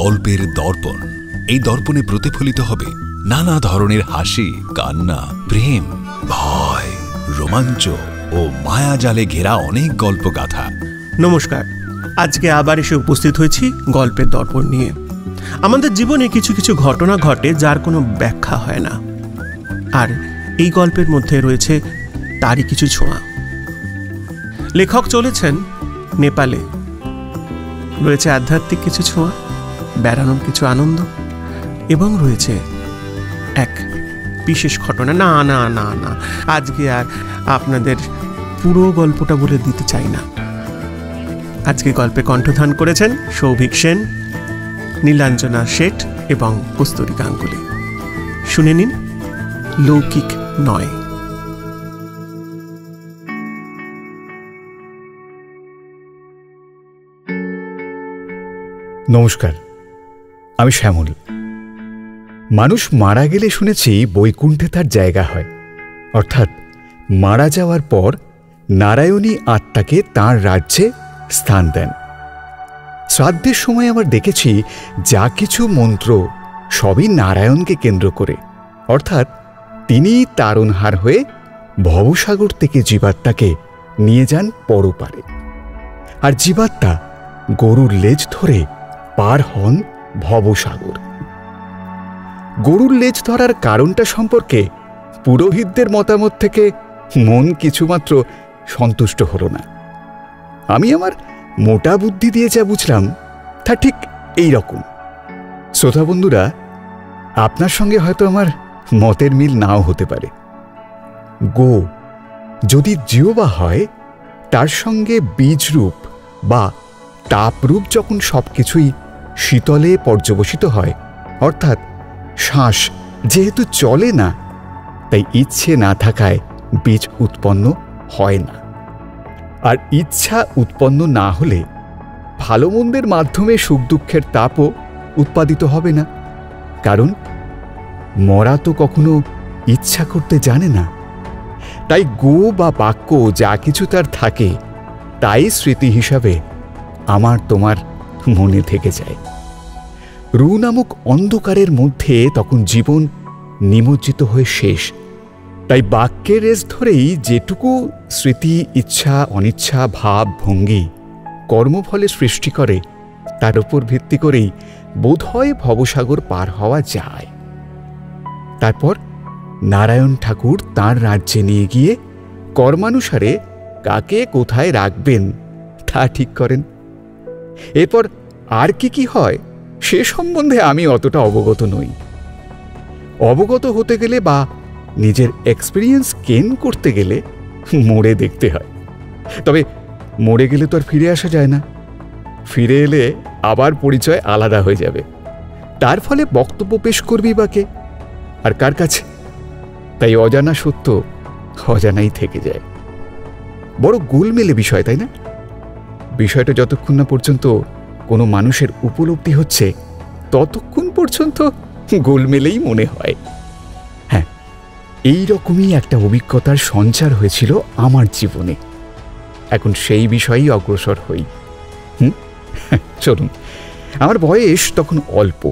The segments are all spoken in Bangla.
গল্পের দর্পণ। এই দর্পণে প্রতিফলিত হবে নানা ধরনের হাসি, কান্না, প্রেম, ভয়, রোমাঞ্চ ও মায়াজালে ঘেরা অনেক গল্পগাথা। নমস্কার, আজকে আবার এসে উপস্থিত হয়েছি গল্পের দর্পণ নিয়ে। আমাদের জীবনে কিছু কিছু ঘটনা ঘটে যার কোনো ব্যাখ্যা হয় না, আর এই গল্পের মধ্যে রয়েছে তারই কিছু ছোঁয়া। লেখক চলেছেন নেপালে। রয়েছে আধ্যাত্মিক কিছু ছোঁয়া, বেড়ানোর কিছু আনন্দ, এবং রয়েছে এক বিশেষ ঘটনা। না না না না আজকে আর আপনাদের পুরো গল্পটা বলে দিতে চাই না। আজকে গল্পে কণ্ঠদান করেছেন সৌভিক সেন, নীলাঞ্জনা শেঠ এবং কস্তুরী গাঙ্গুলি। শুনে নিন লৌকিক নয়। নমস্কার, আমি শ্যামল। মানুষ মারা গেলে শুনেছি বৈকুণ্ঠে তার জায়গা হয়, অর্থাৎ মারা যাওয়ার পর নারায়ণী আত্মাকে তাঁর রাজ্যে স্থান দেন। শ্রাদ্ধের সময় আবার দেখেছি যা কিছু মন্ত্র সবই নারায়ণকে কেন্দ্র করে, অর্থাৎ তিনি তারণহার হয়ে ভবসাগর থেকে জীবাত্মাকে নিয়ে যান পরপারে, আর জীবাত্মা গরুর লেজ ধরে পার হন ভবসাগর। গরুর লেজ ধরার কারণটা সম্পর্কে পুরোহিতদের মতামত থেকে মন কিছুমাত্র সন্তুষ্ট হল না। আমি আমার মোটা বুদ্ধি দিয়ে যা বুঝলাম তা ঠিক এই রকম। শ্রোতা বন্ধুরা, আপনার সঙ্গে হয়তো আমার মতের মিল নাও হতে পারে। গো যদি জিহ্বা হয়, তার সঙ্গে বীজরূপ বা তাপরূপ যখন সবকিছুই শীতলে পর্যবসিত হয়, অর্থাৎ শ্বাস যেহেতু চলে না, তাই ইচ্ছে না থাকায় বীজ উৎপন্ন হয় না। আর ইচ্ছা উৎপন্ন না হলে ভালো মন্দের মাধ্যমে সুখ দুঃখের তাপও উৎপাদিত হবে না, কারণ মরা তো কখনো ইচ্ছা করতে জানে না। তাই গো বা বাক্য যা কিছু তার থাকে তাই স্মৃতি হিসাবে আমার তোমার মনে থেকে যায়। রু নামক অন্ধকারের মধ্যে তখন জীবন নিমজ্জিত হয়ে শেষ। তাই বাক্যের রেশ ধরেই যেটুকু স্মৃতি, ইচ্ছা, অনিচ্ছা, ভাব, ভঙ্গি কর্মফলে সৃষ্টি করে, তার উপর ভিত্তি করেই বোধহয় ভবসাগর পার হওয়া যায়। তারপর নারায়ণ ঠাকুর তাঁর রাজ্যে নিয়ে গিয়ে কর্মানুসারে কাকে কোথায় রাখবেন তা ঠিক করেন। এরপর আর কি হয় সে সম্বন্ধে আমি অতটা অবগত নই। অবগত হতে গেলে বা নিজের এক্সপিরিয়েন্স গেইন করতে গেলে মরে দেখতে হয়। তবে মরে গেলে তো আর ফিরে আসা যায় না। ফিরে এলে আবার পরিচয় আলাদা হয়ে যাবে। তার ফলে বক্তব্য পেশ করবি বা কে, আর কার কাছে? তাই অজানা সত্য অজানাই থেকে যায়। বড় গোলমেলে বিষয়, তাই না? বিষয়টা যতক্ষণ না পর্যন্ত কোনো মানুষের উপলব্ধি হচ্ছে, ততক্ষণ পর্যন্ত গোলমেলেই মনে হয়। হ্যাঁ, এই রকমই একটা অভিজ্ঞতার সঞ্চার হয়েছিল আমার জীবনে। এখন সেই বিষয়েই অগ্রসর হই। চলুন। আমার বয়স তখন অল্প,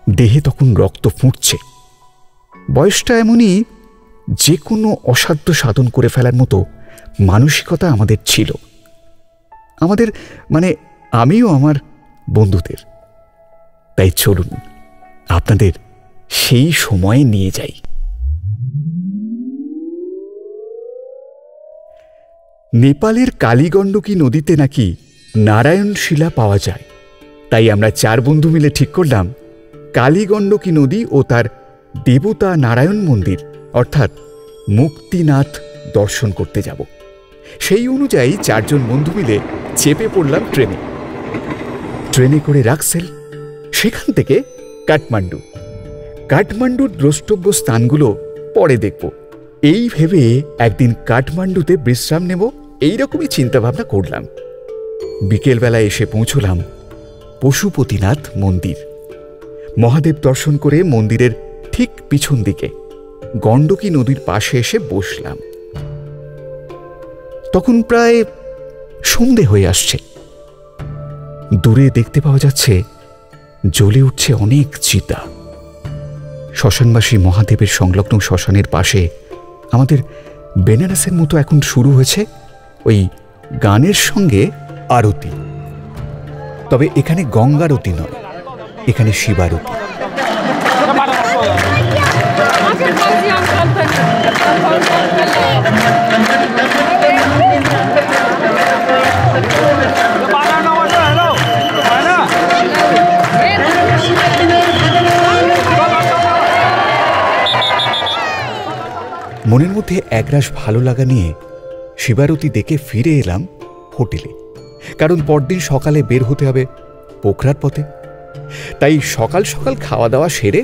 দেহে তখন রক্ত ফুটছে। বয়সটা এমনই যে কোনো অসাধ্য সাধন করে ফেলার মতো মানসিকতা আমাদের ছিল। আমাদের মানে আমিও আমার বন্ধুদের। তাই চলুন আপনাদের সেই সময়ে নিয়ে যাই। নেপালের কালীগণ্ডকী নদীতে নাকি নারায়ণ শিলা পাওয়া যায়। তাই আমরা 4 বন্ধু মিলে ঠিক করলাম কালীগণ্ডকী নদী ও তার দেবতা নারায়ণ মন্দির অর্থাৎ মুক্তিনাথ দর্শন করতে যাব। সেই অনুযায়ী 4 জন বন্ধু মিলে চেপে পড়লাম ট্রেনে। ট্রেনে করে রাক্সেল, সেখান থেকে কাঠমান্ডু। কাঠমান্ডুর দ্রষ্টব্য স্থানগুলো পরে দেখব, এই ভেবে একদিন কাঠমান্ডুতে বিশ্রাম নেব, এইরকমই চিন্তাভাবনা করলাম। বিকেলবেলায় এসে পৌঁছলাম পশুপতিনাথ মন্দির। মহাদেব দর্শন করে মন্দিরের ঠিক পিছন দিকে গণ্ডকী নদীর পাশে এসে বসলাম। তখন প্রায় সন্ধে হয়ে আসছে। দূরে দেখতে পাওয়া যাচ্ছে জ্বলে উঠছে অনেক চিতা। শ্মশানবাসী মহাদেবের সংলগ্ন শ্মশানের পাশে আমাদের বেনারসের মতো এখন শুরু হয়েছে ওই গানের সঙ্গে আরতি। তবে এখানে গঙ্গারতি নয়, এখানে শিবারতি। মনের মধ্যে একরাশ ভালো লাগা নিয়ে শিবারতি দেখে ফিরে এলাম হোটেলে, কারণ পরদিন সকালে বের হতে হবে পোখরার পথে। তাই সকাল সকাল খাওয়া দাওয়া সেরে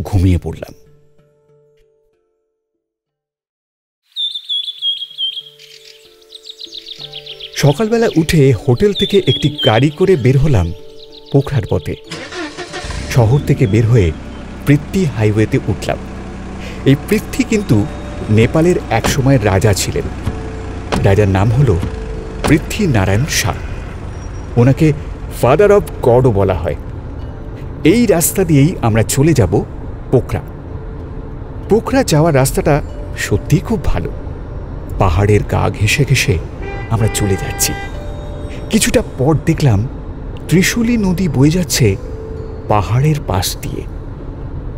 ঘুমিয়ে পড়লাম। সকালবেলা উঠে হোটেল থেকে একটি গাড়ি করে বের হলাম পোখরার পথে। শহর থেকে বের হয়ে পৃথ্বী হাইওয়েতে উঠলাম। এই পৃথ্বী কিন্তু নেপালের একসময়ের রাজা ছিলেন। রাজার নাম হল পৃথ্বীনারায়ণ শাহ। ওনাকে ফাদার অফ গডও বলা হয়। এই রাস্তা দিয়েই আমরা চলে যাব পোখরা। পোখরা যাওয়ার রাস্তাটা সত্যিই খুব ভালো। পাহাড়ের গা ঘেঁষে ঘেঁষে আমরা চলে যাচ্ছি। কিছুটা পর দেখলাম ত্রিশূলী নদী বয়ে যাচ্ছে পাহাড়ের পাশ দিয়ে।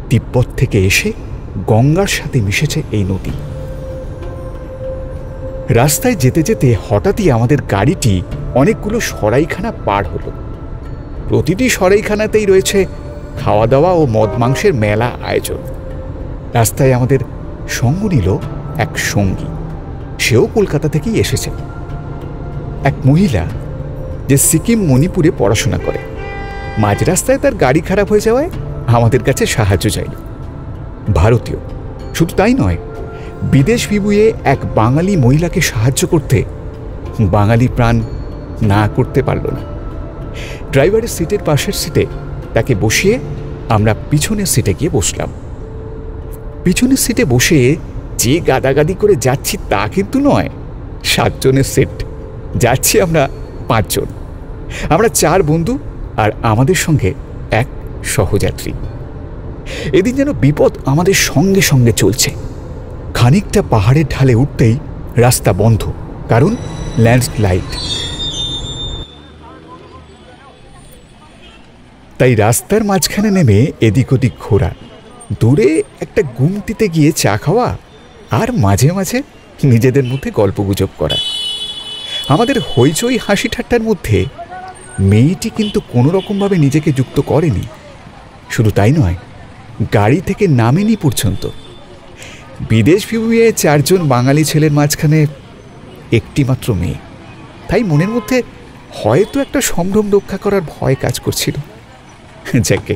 তিব্বত থেকে এসে গঙ্গার সাথে মিশেছে এই নদী। রাস্তায় যেতে যেতে হঠাৎই আমাদের গাড়িটি অনেকগুলো সরাইখানা পার হলো। প্রতিটি সরাইখানাতেই রয়েছে খাওয়া দাওয়া ও মদ মাংসের মেলা আয়োজন। রাস্তায় আমাদের সঙ্গ নিল এক সঙ্গী। সেও কলকাতা থেকেই এসেছে। এক মহিলা যে সিকিম মণিপুরে পড়াশোনা করে। মাঝ রাস্তায় তার গাড়ি খারাপ হয়ে যাওয়ায় আমাদের কাছে সাহায্য চাইল। ভারতীয়, শুধু তাই নয়, বিদেশ বিভুঁইয়ে এক বাঙালি মহিলাকে সাহায্য করতে বাঙালি প্রাণ না করতে পারল না। ড্রাইভারের সিটের পাশের সিটে তাকে বসিয়ে আমরা পিছনের সিটে গিয়ে বসলাম। পিছনের সিটে বসে যে গাদাগাদি করে যাচ্ছি তা কিন্তু নয়। 7 জনের সেট, যাচ্ছি আমরা 5 জন। আমরা 4 বন্ধু আর আমাদের সঙ্গে এক সহযাত্রী। এদিন যেন বিপদ আমাদের সঙ্গে সঙ্গে চলছে। খানিকটা পাহাড়ের ঢালে উঠতেই রাস্তা বন্ধ, কারণ ল্যান্ডস্লাইড। তাই রাস্তার মাঝখানে নেমে এদিক ওদিক ঘোরা, দূরে একটা গুমটিতে গিয়ে চা খাওয়া, আর মাঝে মাঝে নিজেদের মধ্যে গল্পগুজব করা। আমাদের হইচই হাসি ঠাট্টার মধ্যে মেয়েটি কিন্তু কোনো রকমভাবে নিজেকে যুক্ত করেনি। শুধু তাই নয়, গাড়ি থেকে নামেনি পর্যন্ত। বিদেশ বিভুঁইয়ে 4 জন বাঙালি ছেলের মাঝখানে একটি মাত্র মেয়ে। তাই মনের মধ্যে হয়তো একটা সম্ভ্রম রক্ষা করার ভয় কাজ করছিল। যাকে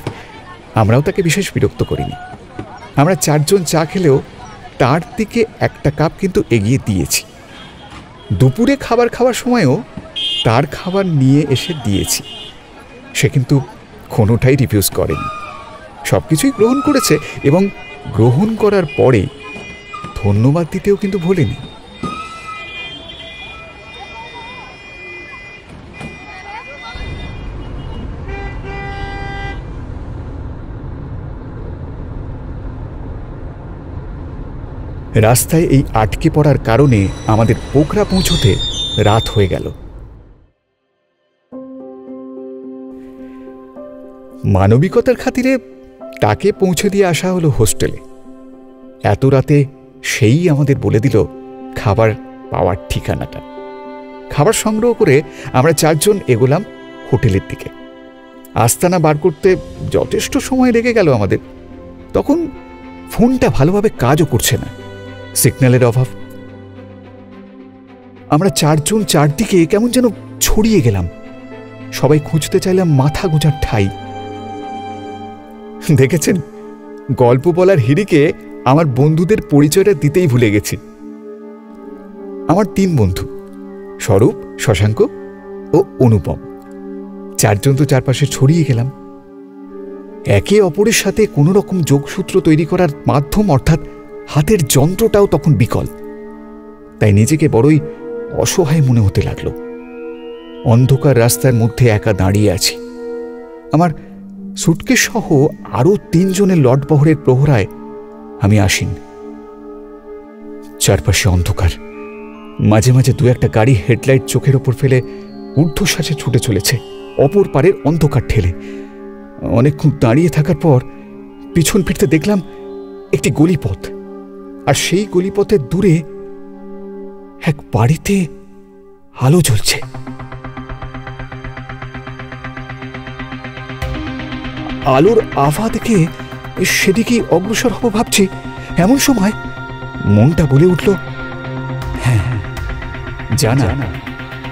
আমরাও তাকে বিশেষ বিরক্ত করিনি। আমরা 4 জন চা খেলেও তার দিকে একটা কাপ কিন্তু এগিয়ে দিয়েছি। দুপুরে খাবার খাওয়ার সময়ও তার খাবার নিয়ে এসে দিয়েছি। সে কিন্তু কোনোটাই রিফিউজ করেনি, সব কিছুই গ্রহণ করেছে এবং গ্রহণ করার পরে ধন্যবাদ দিতেও কিন্তু ভোলেনি। রাস্তায় এই আটকে পড়ার কারণে আমাদের পোখরা পৌঁছতে রাত হয়ে গেল। মানবিকতার খাতিরে তাকে পৌঁছে দিয়ে আসা হলো হোস্টেলে। এত রাতে সেই আমাদের বলে দিল খাবার পাওয়ার ঠিকানাটা। খাবার সংগ্রহ করে আমরা 4 জন এগোলাম হোটেলের দিকে। আস্তানা বার করতে যথেষ্ট সময় লেগে গেল আমাদের। তখন ফোনটা ভালোভাবে কাজও করছে না, সিগন্যালের অভাব। আমরা 4 জন চারদিকে কেমন যেন ছড়িয়ে গেলাম। সবাই খুঁজতে চাইলাম মাথা গোঁজার ঠাই। দেখেছেন, গল্প বলার হিড়িকে আমার বন্ধুদের পরিচয়টা দিতেই ভুলে গেছি। আমার 3 বন্ধু, স্বরূপ, শশাঙ্ক ও অনুপম। 4 জন তো চারপাশে ছড়িয়ে গেলাম। একে অপরের সাথে কোনো রকম যোগসূত্র তৈরি করার মাধ্যম অর্থাৎ হাতের যন্ত্রটাও তখন বিকল। তাই নিজেকে বড়ই অসহায় মনে হতে লাগলো। অন্ধকার রাস্তার মধ্যে একা দাঁড়িয়ে আছি। আমার সুটকেস সহ আরো 3 জনের লটবহরের প্রহরায় আমি আসিন। চারপাশে অন্ধকার, মাঝে মাঝে 2-1টা গাড়ি হেডলাইট চোখের ওপর ফেলে ঊর্ধ্বশ্বাসে ছুটে চলেছে অপর পারের অন্ধকার ঠেলে। অনেকক্ষণ দাঁড়িয়ে থাকার পর পিছন ফিরতে দেখলাম একটি গলিপথ, আর সেই গলিপথের দূরে এক বাড়িতে আলো জ্বলছে। আলোর আভা দেখে সেদিকেই অগ্রসর হব ভাবছি, এমন সময় মনটা বলে উঠল, হ্যাঁ জানা,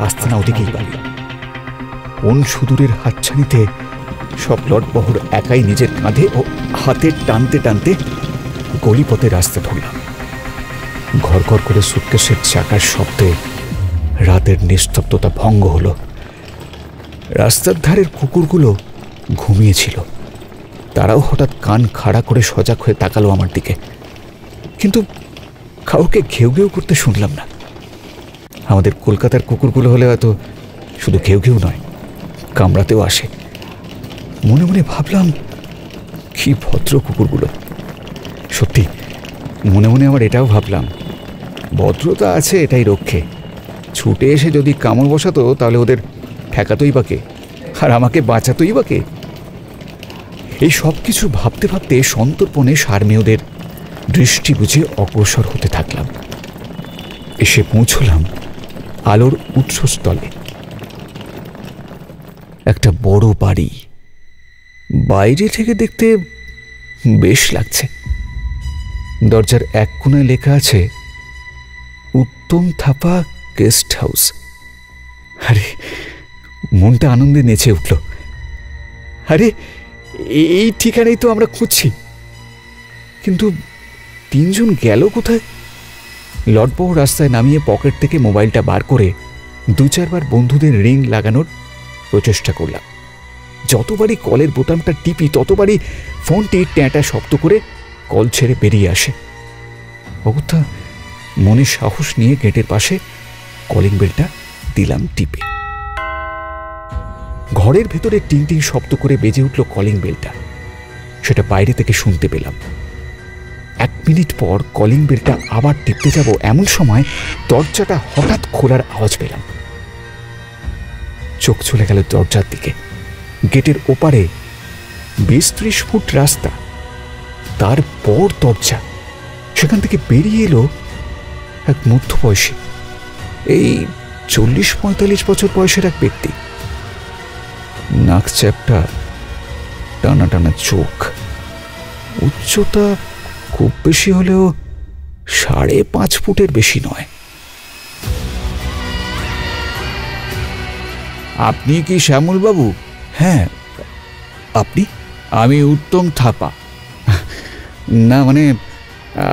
আসতে না ওদিকেই বাড়ি। কোন সুদূরের হাতছানিতে সব লটবহর একাই নিজের কাঁধে ও হাতে টানতে টানতে গলিপথে রাস্তা ধরলাম। ঘর ঘর করে সুটকেসের চাকার শব্দে রাতের নিস্তব্ধতা ভঙ্গ হলো। রাস্তার ধারের কুকুরগুলো ঘুমিয়েছিল, তারাও হঠাৎ কান খাড়া করে সজাগ হয়ে তাকালো আমার দিকে, কিন্তু কাউকে ঘেউ ঘেউ করতে শুনলাম না। আমাদের কলকাতার কুকুরগুলো হলে হয়তো শুধু ঘেউ ঘেউ নয়, কামড়াতেও আসে। মনে মনে ভাবলাম, কি ভদ্র কুকুরগুলো। সত্যি মনে মনে আবার এটাও ভাবলাম, ভদ্রতা আছে এটাই রক্ষে, ছুটে এসে যদি কামড় বসাতো তাহলে ওদের ঠেকাতোই বা কে, আর আমাকে বাঁচাতোই বা কে। এই সব কিছু ভাবতে ভাবতে সন্তর্পণে সারমেয়দের দৃষ্টি বুঝে অগ্রসর হতে থাকলাম। এসে পৌঁছলাম আলোর উৎসস্থলে। একটা বড় বাড়ি, বাইরে থেকে দেখতে বেশ লাগছে। দরজার এক কোণায় লেখা আছে উত্তম থাপা গেস্ট হাউস। আরে মনটা আনন্দে নেচে উঠল। আরে এই ঠিকানাই তো আমরা খুঁজছি, কিন্তু 3 জন গেল কোথায়? লটবহ রাস্তায় নামিয়ে পকেট থেকে মোবাইলটা বার করে 2-4 বার বন্ধুদের রিং লাগানোর প্রচেষ্টা করলাম। যতবারই কলের বোতামটা টিপি ততবারই ফোনটি ট্যাঁটা শব্দ করে কল ছেড়ে বেরিয়ে আসে। অগত্যা মনে সাহস নিয়ে গেটের পাশে কলিং বেলটা দিলাম টিপে। ঘরের ভেতরে টিং টিং শব্দ করে বেজে উঠল কলিং বেলটা, সেটা বাইরে থেকে শুনতে পেলাম। 1 মিনিট পর কলিং বেলটা আবার টিপতে যাব, এমন সময় দরজাটা হঠাৎ খোলার আওয়াজ পেলাম। চোখ চলে গেল দরজার দিকে। গেটের ওপারে 20-30 ফুট রাস্তা, তারপর দরজা। সেখান থেকে বেরিয়ে এলো এক মধ্যবয়সী, এই 40-45 বছর বয়সের এক ব্যক্তি। নাক চ্যাপটা, টানা টানা চোখ, উচ্চতা খুব বেশি হলেও 5.5 ফুটের বেশি নয়। আপনি কি শ্যামল বাবু? হ্যাঁ। আপনি? আমি উত্তম থাপা। না মানে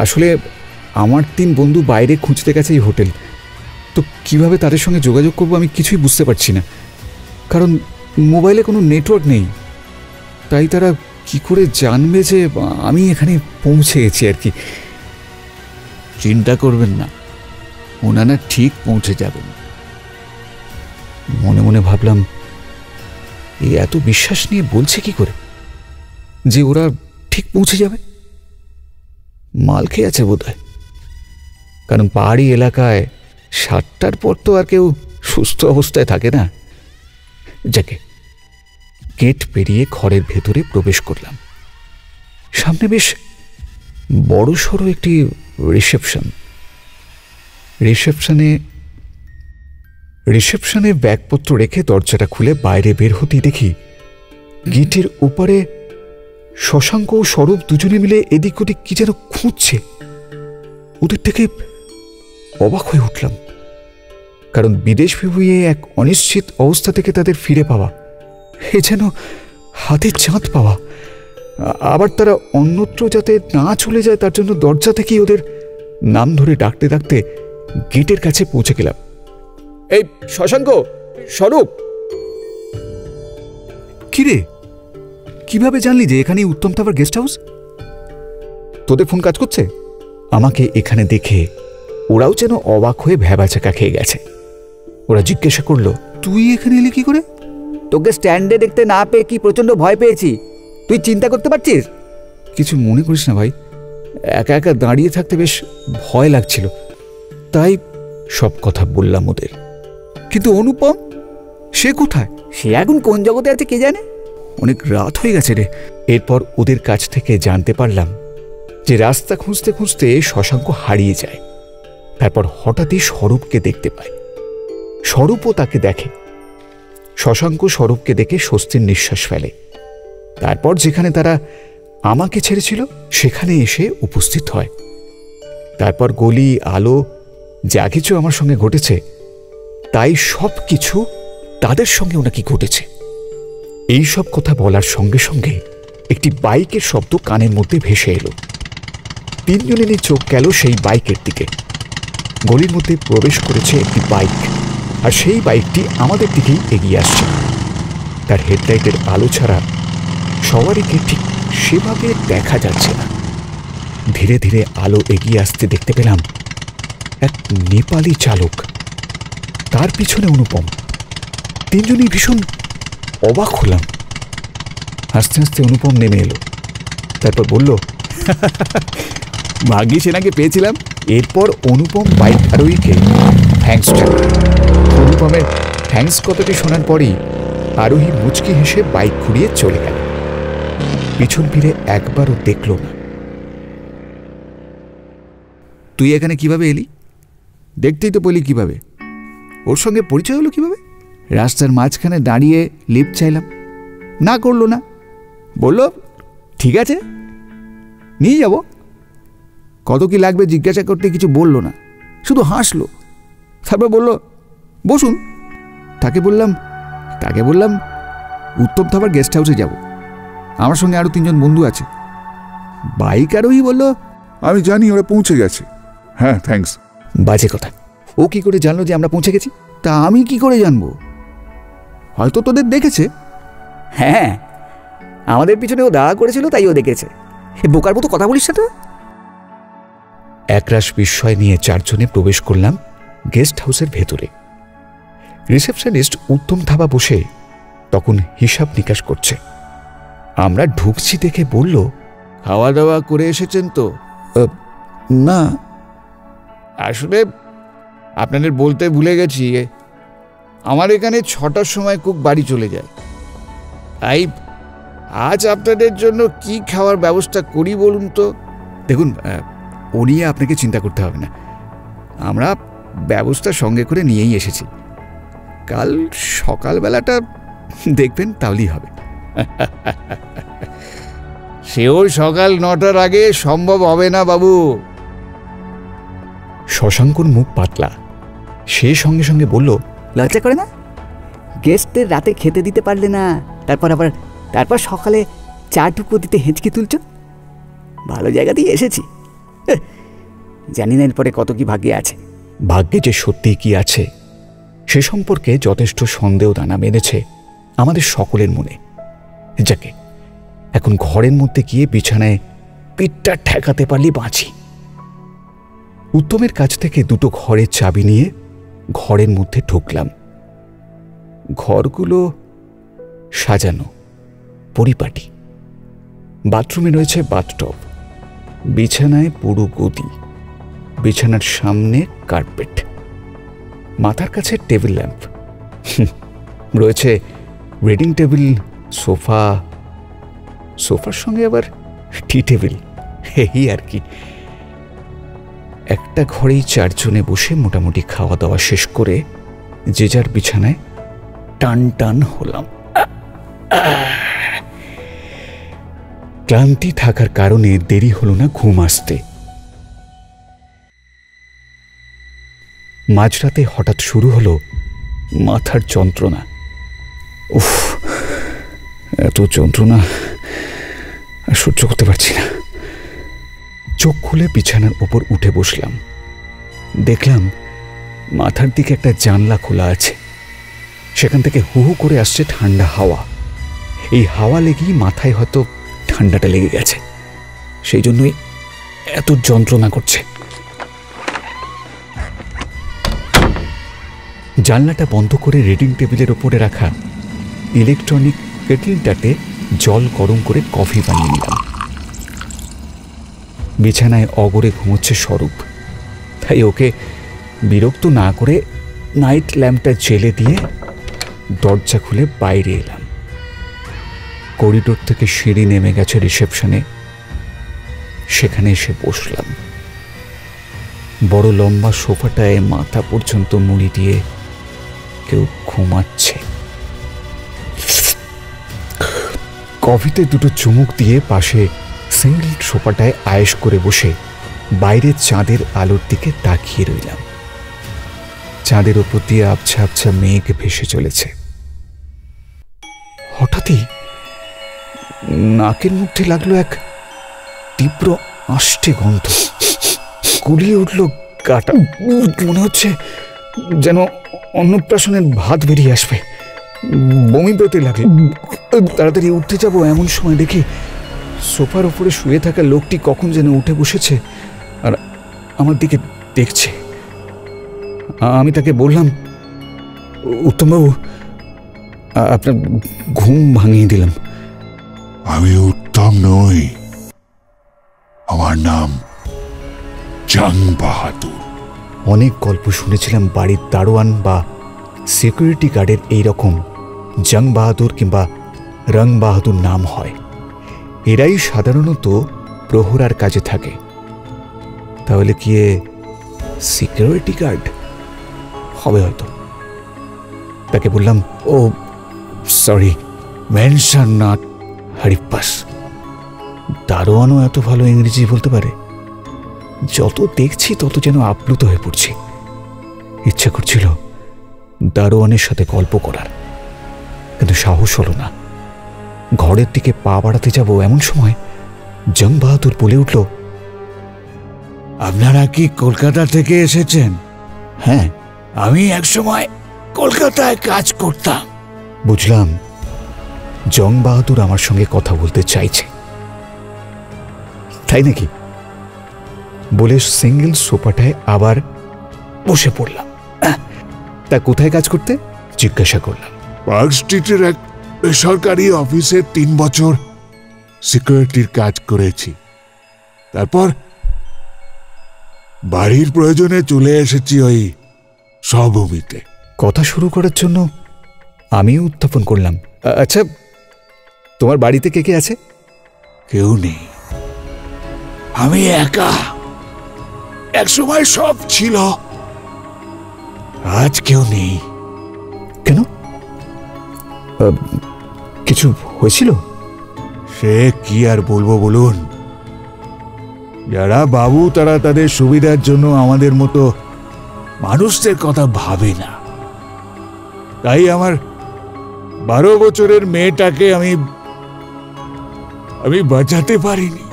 আসলে আমার 3 বন্ধু বাইরে খুঁজতে গেছে এই হোটেল, তো কিভাবে তাদের সঙ্গে যোগাযোগ করবো আমি কিছুই বুঝতে পারছি না, কারণ মোবাইলে কোনো নেটওয়ার্ক নেই। তাই তারা কি করে জানবে যে আমি এখানে পৌঁছে গেছি আর কি। চিন্তা করবেন না, ওনারা ঠিক পৌঁছে যাবেন। মনে মনে ভাবলাম, এই এত বিশ্বাস নিয়ে বলছে কি করে যে ওরা ঠিক পৌঁছে যাবে? মাল খেয়ে আছে বোধহয়, কারণ পাহাড়ি এলাকায় 7টার পর তো আর কেউ সুস্থ অবস্থায় থাকে না। যাকে গেট পেরিয়ে ঘরের ভেতরে প্রবেশ করলাম। সামনে বেশ বড়সড় একটি রিসেপশন। রিসেপশনে ব্যাগপত্র রেখে দরজাটা খুলে বাইরে বের হতেই দেখি গেটের ওপারে শশাঙ্ক ও স্বরূপ দুজনে মিলে এদিক ওদিক কি যেন খুঁজছে। ওদের থেকে অবাক হয়ে উঠলাম, কারণ বিদেশ বিভুঁইয়ে এক অনিশ্চিত অবস্থা থেকে তাদের ফিরে পাওয়া এ যেন হাতের চাঁদ পাওয়া। আবার তারা অন্যত্র যাতে না চলে যায় তার জন্য দরজা থেকেই ওদের নাম ধরে ডাকতে ডাকতে গেটের কাছে পৌঁছে গেলাম। এই শশাঙ্ক, স্বরূপ। কিরে, কিভাবে জানলি যে এখানেই উত্তম থাপার গেস্ট হাউস? তোদের ফোন কাজ করছে? আমাকে এখানে দেখে ওরাও যেন অবাক হয়ে ভ্যাবাচাকা খেয়ে গেছে। ওরা জিজ্ঞাসা করলো, তুই এখানে এলি কি করে? তোকে স্ট্যান্ডে দেখতে না পেয়ে কি প্রচন্ড ভয় পেয়েছি, তুই চিন্তা করতে পারছিস? কিছু মনে করিস না ভাই, একা একা দাঁড়িয়ে থাকতে বেশ ভয় লাগছিল, তাই সব কথা বললাম ওদের। কিন্তু অনুপম, সে কোথায়? সে এখন কোন জগতে আছে কে জানে। অনেক রাত হয়ে গেছে রে। এরপর ওদের কাছ থেকে জানতে পারলাম যে রাস্তা খুঁজতে খুঁজতে শশাঙ্ক হারিয়ে যায়। তারপর হঠাৎই স্বরূপকে দেখতে পায়। স্বরূপও তাকে দেখে। শশাঙ্ক স্বরূপকে দেখে স্বস্তির নিঃশ্বাস ফেলে। তারপর যেখানে তারা আমাকে ছেড়েছিল সেখানে এসে উপস্থিত হয়। তারপর গলি আলো যা কিছু আমার সঙ্গে ঘটেছে তাই সব কিছু তাদের সঙ্গেও নাকি ঘটেছে। এই সব কথা বলার সঙ্গে সঙ্গে একটি বাইকের শব্দ কানের মধ্যে ভেসে এলো। তিনজনেরই চোখ গেল সেই বাইকের দিকে। গলির মধ্যে প্রবেশ করেছে একটি বাইক, আর সেই বাইকটি আমাদের দিকেই এগিয়ে আসছে। তার হেডলাইটের আলো ছাড়া সওয়ারিকে ঠিক সেভাবে দেখা যাচ্ছে না। ধীরে ধীরে আলো এগিয়ে আসতে দেখতে পেলাম এক নেপালি চালক, তার পিছনে অনুপম। তিনজনই ভীষণ অবাক হলাম। আস্তে আস্তে অনুপম নেমে এলো। তারপর বলল, ভাগ্যি সেনাকে পেয়েছিলাম। এরপর অনুপম বাইক আরোহীকে থ্যাঙ্কস জানাল। অনুপমের থ্যাঙ্কস কথাটি শোনার পরেই আরোহী মুচকি হেসে বাইক ঘুরিয়ে চলে গেল। পিছন ফিরে একবারও দেখল না। তুই এখানে কিভাবে এলি? দেখতেই তো বলি কিভাবে। ওর সঙ্গে পরিচয় হলো কিভাবে? রাস্তার মাঝখানে দাঁড়িয়ে লিফট চাইলাম, না করলো না। বলল ঠিক আছে নিয়ে যাব। কত কি লাগবে জিজ্ঞাসা করতে কিছু বলল না, শুধু হাসলো। তারপর বলল বসুন। তাকে বললাম উত্তম থাবার গেস্ট হাউসে যাব, আমার সঙ্গে আরো 3 জন বন্ধু আছে। বাইক আরোহী বলল, আমি জানি ওরা পৌঁছে গেছে। হ্যাঁ থ্যাঙ্কস। বাজে কথা। ও কি করে জানলো যে আমরা পৌঁছে গেছি? তা আমি কি করে জানবো? হয়তো তোদের দেখেছে। হ্যাঁ, আমাদের পিছনে ও দাঁড়া করেছিল তাই ও দেখেছে। বোকার মতো কথা বলিস না তো। একরাশ বিস্ময় নিয়ে 4 জনে প্রবেশ করলাম গেস্ট হাউসের ভেতরে। রিসেপশনিস্ট উত্তম থাবা বসে তখন হিসাব নিকাশ করছে। আমরা ঢুকছি দেখে বলল, খাওয়া দাওয়া করে এসেছেন তো? না, আসলে আপনাদের বলতে ভুলে গেছি, আমার এখানে 6টার সময় কুক বাড়ি চলে যায়। তাই আজ আপনাদের জন্য কি খাওয়ার ব্যবস্থা করি বলুন তো? দেখুন, ও নিয়ে আপনাকে চিন্তা করতে হবে না, আমরা ব্যবস্থা সঙ্গে করে নিয়েই এসেছি। কাল সকালবেলাটা দেখবেন তাহলেই হবে। সেও সকাল 9টার আগে সম্ভব হবে না বাবু। শশাঙ্কর মুখ পাতলা। সে সঙ্গে সঙ্গে বলল, লজ্জা করে না? গেস্টদের রাতে খেতে দিতে পারলে না, তারপর সকালে চা টুকু দিতে হেঁচকে তুলছ। ভালো জায়গাতেই এসেছি, জানি না এরপরে কত কি ভাগ্যে আছে। ভাগ্যে যে সত্যি কি আছে সে সম্পর্কে যথেষ্ট সন্দেহ দানা বেঁধেছে আমাদের সকলের মনে। যাকে এখন ঘরের মধ্যে গিয়ে বিছানায় পিঠটা ঠেকাতে পারলে বাঁচি। উত্তমের কাছ থেকে 2টো ঘরের চাবি নিয়ে ঘরের মধ্যে ঢুকলাম। ঘরগুলো সাজানো, পরিপাটি। বাথরুমে রয়েছে বাথটব, বিছানায় পুরো গদি, বিছানার সামনে কার্পেট, মাথার কাছে টেবিল ল্যাম্প, রয়েছে রিডিং টেবিল, সোফার সঙ্গে আবার টি টেবিল। এই আর কি। একটা ঘরেই 4 জনে বসে মোটামুটি খাওয়া দাওয়া শেষ করে যে যার বিছানায় টান টান হলাম। ক্লান্তি থাকার কারণে দেরি হলো না ঘুম আসতে। মাঝরাতে হঠাৎ শুরু হলো মাথার যন্ত্রণা। উফ, এত যন্ত্রণা আর সহ্য করতে পারছি না। চোখ খুলে বিছানার উপর উঠে বসলাম। দেখলাম মাথার দিকে একটা জানলা খোলা আছে, সেখান থেকে হু হু করে আসছে ঠান্ডা হাওয়া। এই হাওয়া লেগেই মাথায় হয়তো ঠান্ডাটা লেগে গেছে, সেই জন্যই এত যন্ত্রণা করছে। জানলাটা বন্ধ করে রিডিং টেবিলের ওপরে রাখা ইলেকট্রনিক কেটলটাতে জল গরম করে কফি বানিয়ে নিলাম। বিছানায় অগরে ঘুমোচ্ছে স্বরূপ, তাই ওকে বিরক্ত না করে নাইট ল্যাম্পটা জ্বেলে দিয়ে দরজা খুলে বাইরে এলাম। করিডোর থেকে সিঁড়ি নেমে গেছে রিসেপশনে, সেখানে এসে বসলাম। বড় লম্বা সোফাটায় মাথা পর্যন্ত মুড়ি দিয়ে কেউ ঘুমাচ্ছে। কফিতে দুটো চুমুক দিয়ে পাশে সিঙ্গেল সোফাটায় আয়েশ করে বসে বাইরে চাঁদের আলোর দিকে তাকিয়ে রইলাম। চাঁদের ওপর দিয়ে আবছা আবছা মেঘ ভেসে চলেছে। হঠাৎই নাকের মধ্যে লাগলো এক তীব্র আষ্টে গন্ধ। গুলিয়ে উঠল গাটা। মনে হচ্ছে যেন অন্নপ্রাশনের ভাত বেরিয়ে আসবে। বমি পেতে লাগলো। তাড়াতাড়ি উঠতে যাব, এমন সময় দেখি সোফার উপরে শুয়ে থাকা লোকটি কখন যেন উঠে বসেছে আর আমার দিকে দেখছে। আমি তাকে বললাম, উত্তমবাবু, আপনার ঘুম ভাঙিয়ে দিলাম। আমি উত্তম নই, আমার নাম জং বাহাদুর। অনেক গল্প শুনেছিলাম বাড়ির দারোয়ান বা সিকিউরিটি গার্ডের এইরকম জং বাহাদুর কিংবা রং বাহাদুর নাম হয়। এরাই সাধারণত প্রহরার কাজে থাকে। তাহলে কি সিকিউরিটি গার্ড হবে হয়তো? তাকে বললাম, ও সরি, মেনশন নট হরিপাস। দারোয়ানও এত ভালো ইংরেজি বলতে পারে? যত দেখছি তত যেন আপ্লুত হয়ে পড়ছি। ইচ্ছা করছিল দারোয়ানের সাথে গল্প করার, কিন্তু সাহস হলো না। ঘরের দিকে পা বাড়াতে যাব এমন সময় জং বাহাদুর বলে উঠল, আপনারা কি কলকাতা থেকে এসেছেন? হ্যাঁ, আমি একসময় কলকাতায় কাজ করতাম। বুঝলাম জং বাহাদুর আমার সঙ্গে কথা বলতে চাইছে। তাই নাকি বলে সিঙ্গেল সোফাটায় আবার বসে পড়লাম। তা কোথায় কাজ করতে জিজ্ঞাসা করলাম। পার্ক স্ট্রিটের এক বেসরকারি অফিসে 3 বছর সিকিউরিটির কাজ করেছি। তারপর বাড়ির প্রয়োজনে চলে এসেছি ওই স্বভূমিতে। কথা শুরু করার জন্য আমিও উত্থাপন করলাম, আচ্ছা তোমার বাড়িতে কে কে আছে? কেউ নেই, আমি একা। একসময় সব ছিল, আজ কেউ নেই। কেন? কিছু হয়েছিল? সে কি আর বলবো বলুন। যারা বাবু তারা তাদের সুবিধার জন্য আমাদের মতো মানুষদের কথা ভাবে না। তাই আমার 12 বছরের মেয়েটাকে আমি বাঁচাতে পারিনি।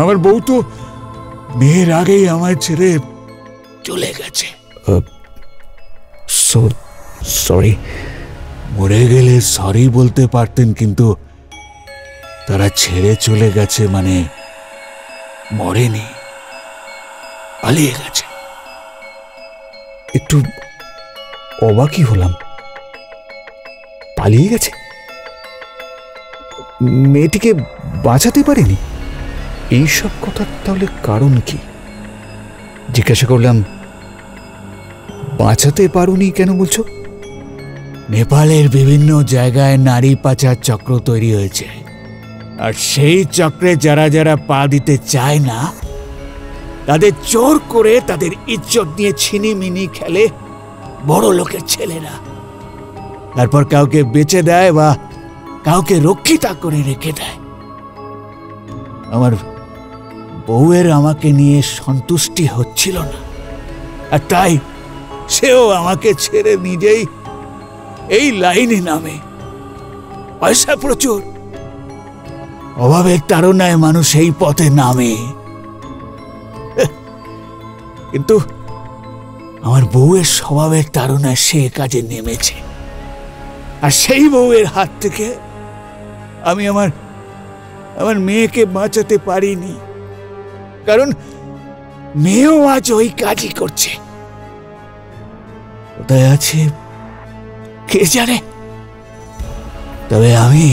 আমার বউ তো মেয়ের আগেই আমায় ছেড়ে চলে গেছে। সরি। মরে গেলে সরি বলতে পারতেন, কিন্তু তারা ছেড়ে চলে গেছে মানে মরেনি, পালিয়ে গেছে। একটু অবাকই হলাম। পালিয়ে গেছে? মেয়েটিকে বাঁচাতে পারেনি? এইসব কথা তাহলে কারণ কি? জিজ্ঞাসা করলাম, বাঁচাতে পারোনি কেন বলছো? নেপালের বিভিন্ন জায়গায় নারী পাচার চক্র তৈরি হয়েছে, আর সেই চক্রে যারা যারা পা দিতে চায় না তাদের চোর করে তাদের ইজ্জত নিয়ে ছিনিমিনি খেলে বড় লোকের ছেলেরা। তারপর কাউকে বেচে দেয় বা কাউকে রক্ষিতা করে রেখে দেয়। আমার বউয়ের আমাকে নিয়ে সন্তুষ্টি হচ্ছিল না, আর তাই সেও আমাকে ছেড়ে নিজেই এই লাইনে নামে। পয়সা প্রচুর, অভাবের তাড়নায় মানুষ এই পথে নামে। কিন্তু আমার বউয়ের স্বভাবের তাড়নায় সে কাজে নেমেছে, আর সেই বউয়ের হাত থেকে আমি আমার মেয়েকে বাঁচাতে পারিনি। কারণ মেয়েও আজ ওই কাজই করছে। কোথায় আছে কে জানে, তবে আমি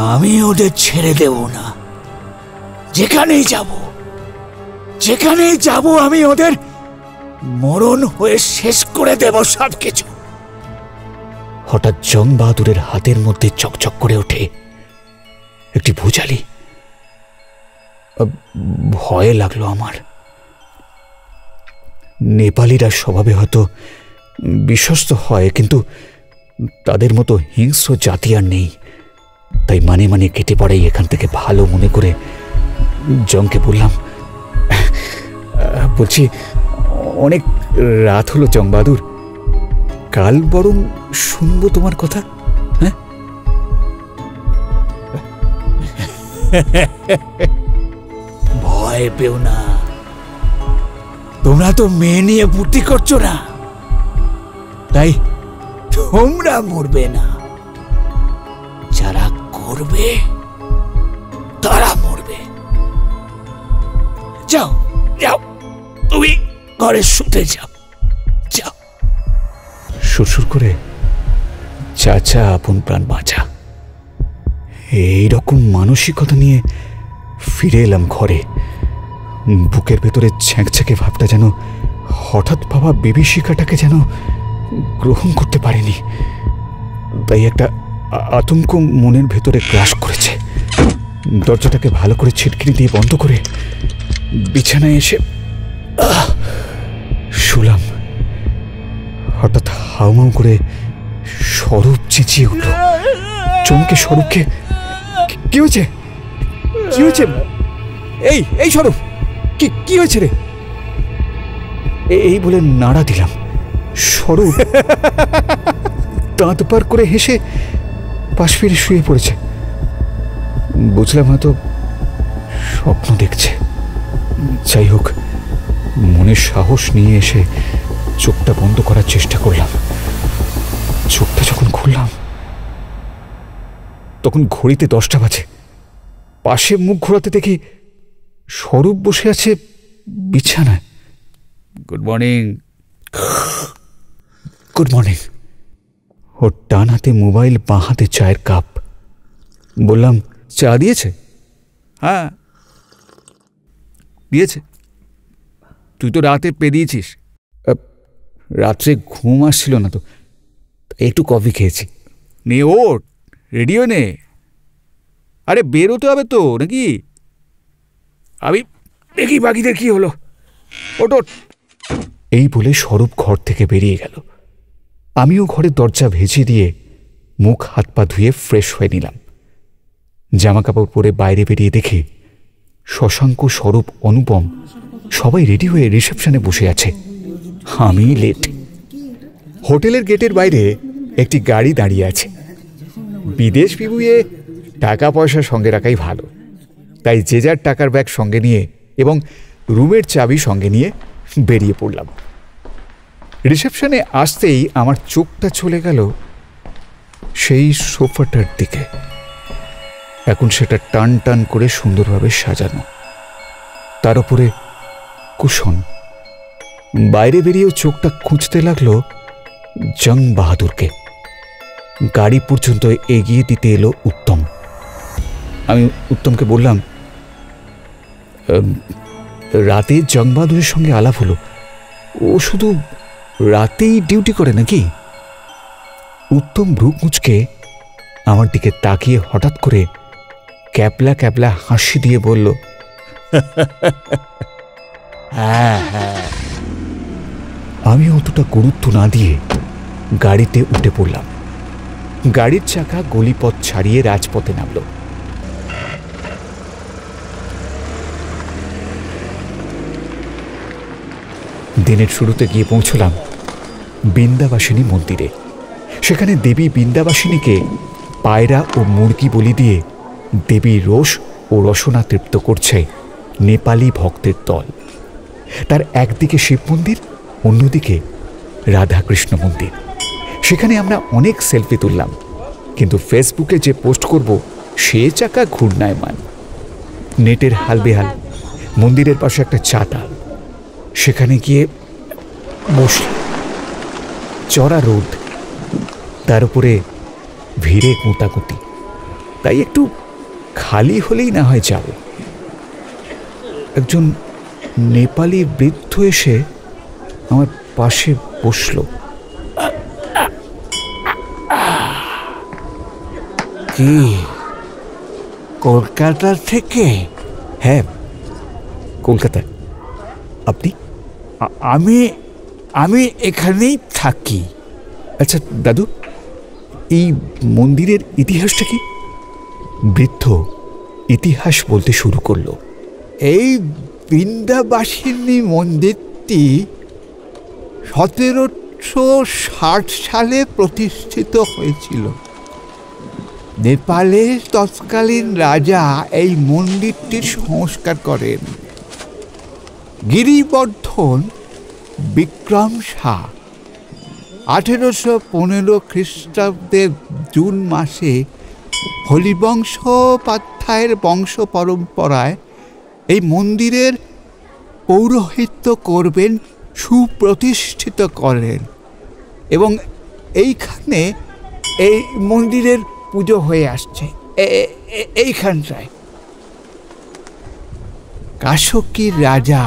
আমি ওদের ছেড়ে দেব না। যেখানেই যাব আমি ওদের মরণ হয়ে শেষ করে দেব সবকিছু। হঠাৎ জং বাহাদুরের হাতের মধ্যে চকচক করে ওঠে একটি ভুজালি। ভয় লাগলো আমার। নেপালিরা স্বভাবে হয়তো বিশ্বস্ত হয়, কিন্তু তাদের মতো হিংস্র জাতি আর নেই। তাই মানে মানে কেটে পড়াই এখান থেকে ভালো মনে করে জংকে বললাম, বলছি অনেক রাত হলো জং বাহাদুর, কাল বরং শুনবো তোমার কথা। হ্যাঁ, ভয় পেও না, তোমরা তো মেয়ে নিয়ে ফুর্তি করছো না, তাই তোমরা মরবে না। যারা করবে তারা মরবে। যাও যাও, তুমি ঘরে শুতে যাও। যাও। সুরসুর করে চাচা আপন প্রাণ বাঁচা, এইরকম মানসিকতা নিয়ে ফিরে এলাম ঘরে। বুকের ভেতরে ছ্যাঁকছ্যাঁকে ভাবটা যেন হঠাৎ পাওয়া বিভীষিকাটাকে যেন গ্রহণ করতে পারেনি। তাই একটা আতঙ্ক মনের ভেতরে গ্রাস করেছে। দরজাটাকে ভালো করে ছিটকিনি দিয়ে বন্ধ করে বিছানায় এসে শুলাম। হঠাৎ হাউমাউ করে স্বরূপ চেঁচিয়ে উঠল। চমকে স্বরূপকে, কি হয়েছে, কি হয়েছে? এই স্বরূপ, কি হয়েছে রে? এই বলে নাড়া দিলাম। স্বরূপ দাঁত পার করে হেসে পাশ ফিরে শুয়ে পড়েছে। বুঝলাম হয়তো স্বপ্ন দেখছে। যাই হোক, মনের সাহস নিয়ে এসে চোখটা বন্ধ করার চেষ্টা করলাম। চোখটা যখন খুললাম তখন ঘড়িতে 10টা বাজে। পাশে মুখ ঘোরাতে দেখি স্বরূপ বসে আছে বিছানায়। Good morning. Good morning. ওর ডান হাতে মোবাইল, বাঁ হাতে চায়ের কাপ। বললাম, চা দিয়েছে? হ্যাঁ দিয়েছে। তুই তো রাতে পেরিয়েছিস। রাত্রে ঘুম আসছিল না তো, একটু কফি খেয়েছি। নে ওঠ, রেডিও নে। আরে বেরোতে হবে তো নাকি? আমি দেখি বাকিদের কি হলো। ওঠ। এই বলে স্বরূপ ঘর থেকে বেরিয়ে গেল। আমিও ঘরের দরজা ভেজে দিয়ে মুখ হাত পা ধুয়ে ফ্রেশ হয়ে নিলাম। জামা কাপড় পরে বাইরে বেরিয়ে দেখি শশাঙ্ক, স্বরূপ, অনুপম সবাই রেডি হয়ে রিসেপশনে বসে আছে। আমি লেট। হোটেলের গেটের বাইরে একটি গাড়ি দাঁড়িয়ে আছে। বিদেশ বিভুঁয়ে টাকা পয়সা সঙ্গে রাখাই ভালো, তাই যে যার টাকার ব্যাগ সঙ্গে নিয়ে এবং রুমের চাবি সঙ্গে নিয়ে বেরিয়ে পড়লাম। রিসেপশনে আসতেই আমার চোখটা চলে গেল সেই সোফাটার দিকে। এখন সেটা টান টান করে সুন্দরভাবে সাজানো, তার উপরে কুশন। বাইরে বেরিয়েও চোখটা খুঁজতে লাগলো জং বাহাদুরকে। গাড়ি পর্যন্ত এগিয়ে দিতে এলো উত্তম। আমি উত্তমকে বললাম, রাতে জং বাহাদুরের সঙ্গে আলাপ হলো, ও শুধু রাতেই ডিউটি করে নাকি? উত্তম ভ্রু কুঁচকে আমার দিকে তাকিয়ে হঠাৎ করে ক্যাবলা ক্যাবলা হাসি দিয়ে বলল, হ্যাঁ হ্যাঁ। আমি অতটা গুরুত্ব না দিয়ে গাড়িতে উঠে পড়লাম। গাড়ির চাকা গলিপথ ছাড়িয়ে রাজপথে নামল। দিনের শুরুতে গিয়ে পৌঁছলাম বৃন্দাবাসিনী মন্দিরে। সেখানে দেবী বৃন্দাবাসিনীকে পায়রা ও মুরগি বলি দিয়ে দেবীর রোষ ও রসনা তৃপ্ত করছে নেপালি ভক্তের দল। তার একদিকে শিব মন্দির, অন্যদিকে রাধাকৃষ্ণ মন্দির। সেখানে আমরা অনেক সেলফি তুললাম, কিন্তু ফেসবুকে যে পোস্ট করব সে চাকা ঘূর্ণায়মান। নেটের হাল বেহাল। মন্দিরের পাশে একটা চাতাল, সেখানে গিয়ে বসলাম। চড়া রোদ, তার উপরে ভিড়ে কুঁতাকুতি। তাই একটু খালি হলেই না হয় যাব। একজন নেপালি বৃদ্ধ এসে আমার পাশে বসল। কি কলকাতা থেকে? হ্যাঁ, কলকাতা। আপনি? আমি আমি এখানেই থাকি। আচ্ছা দাদু, এই মন্দিরের ইতিহাসটা কি? বৃদ্ধ ইতিহাস বলতে শুরু করলো। এই বৃন্দাবাসিনী মন্দিরটি 1760 সালে প্রতিষ্ঠিত হয়েছিল। নেপালের তৎকালীন রাজা এই মন্দিরটির সংস্কার করেন। গিরিবর্ধন বিক্রম শাহ 1815 খ্রিস্টাব্দের জুন মাসে হরিবংশোপাধ্যায়ের বংশ পরম্পরায় এই মন্দিরের পৌরোহিত্য করবেন, সুপ্রতিষ্ঠিত করেন এবং এইখানে এই মন্দিরের পুজো হয়ে আসছে এইখানটায়। কাশকীর রাজা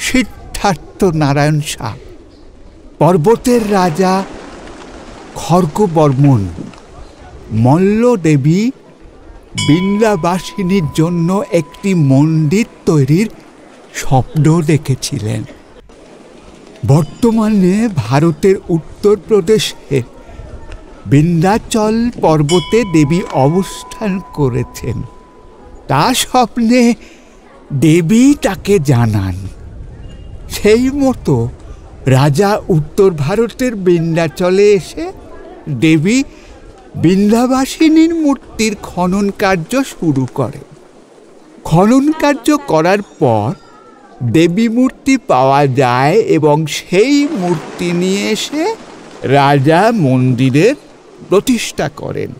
সিদ্ধার্থ নারায়ণ শাহ, পর্বতের রাজা খড়গবর্মন, মল্ল দেবী বৃন্দাবাসিনীর জন্য একটি মন্দির তৈরির স্বপ্ন দেখেছিলেন। বর্তমানে ভারতের উত্তরপ্রদেশে বিন্ধ্যাচল পর্বতে দেবী অবস্থান করেছেন। তার স্বপ্নে দেবী তাকে জানান। সেই মতো রাজা উত্তর ভারতের বিন্ধ্যাচলে এসে দেবী বৃন্দাবাসিনীর মূর্তির খনন কার্য শুরু করে। খনন কার্য করার পর দেবী মূর্তি পাওয়া যায় এবং সেই মূর্তি নিয়ে এসে রাজা মন্দিরের প্রতিষ্ঠা করেন।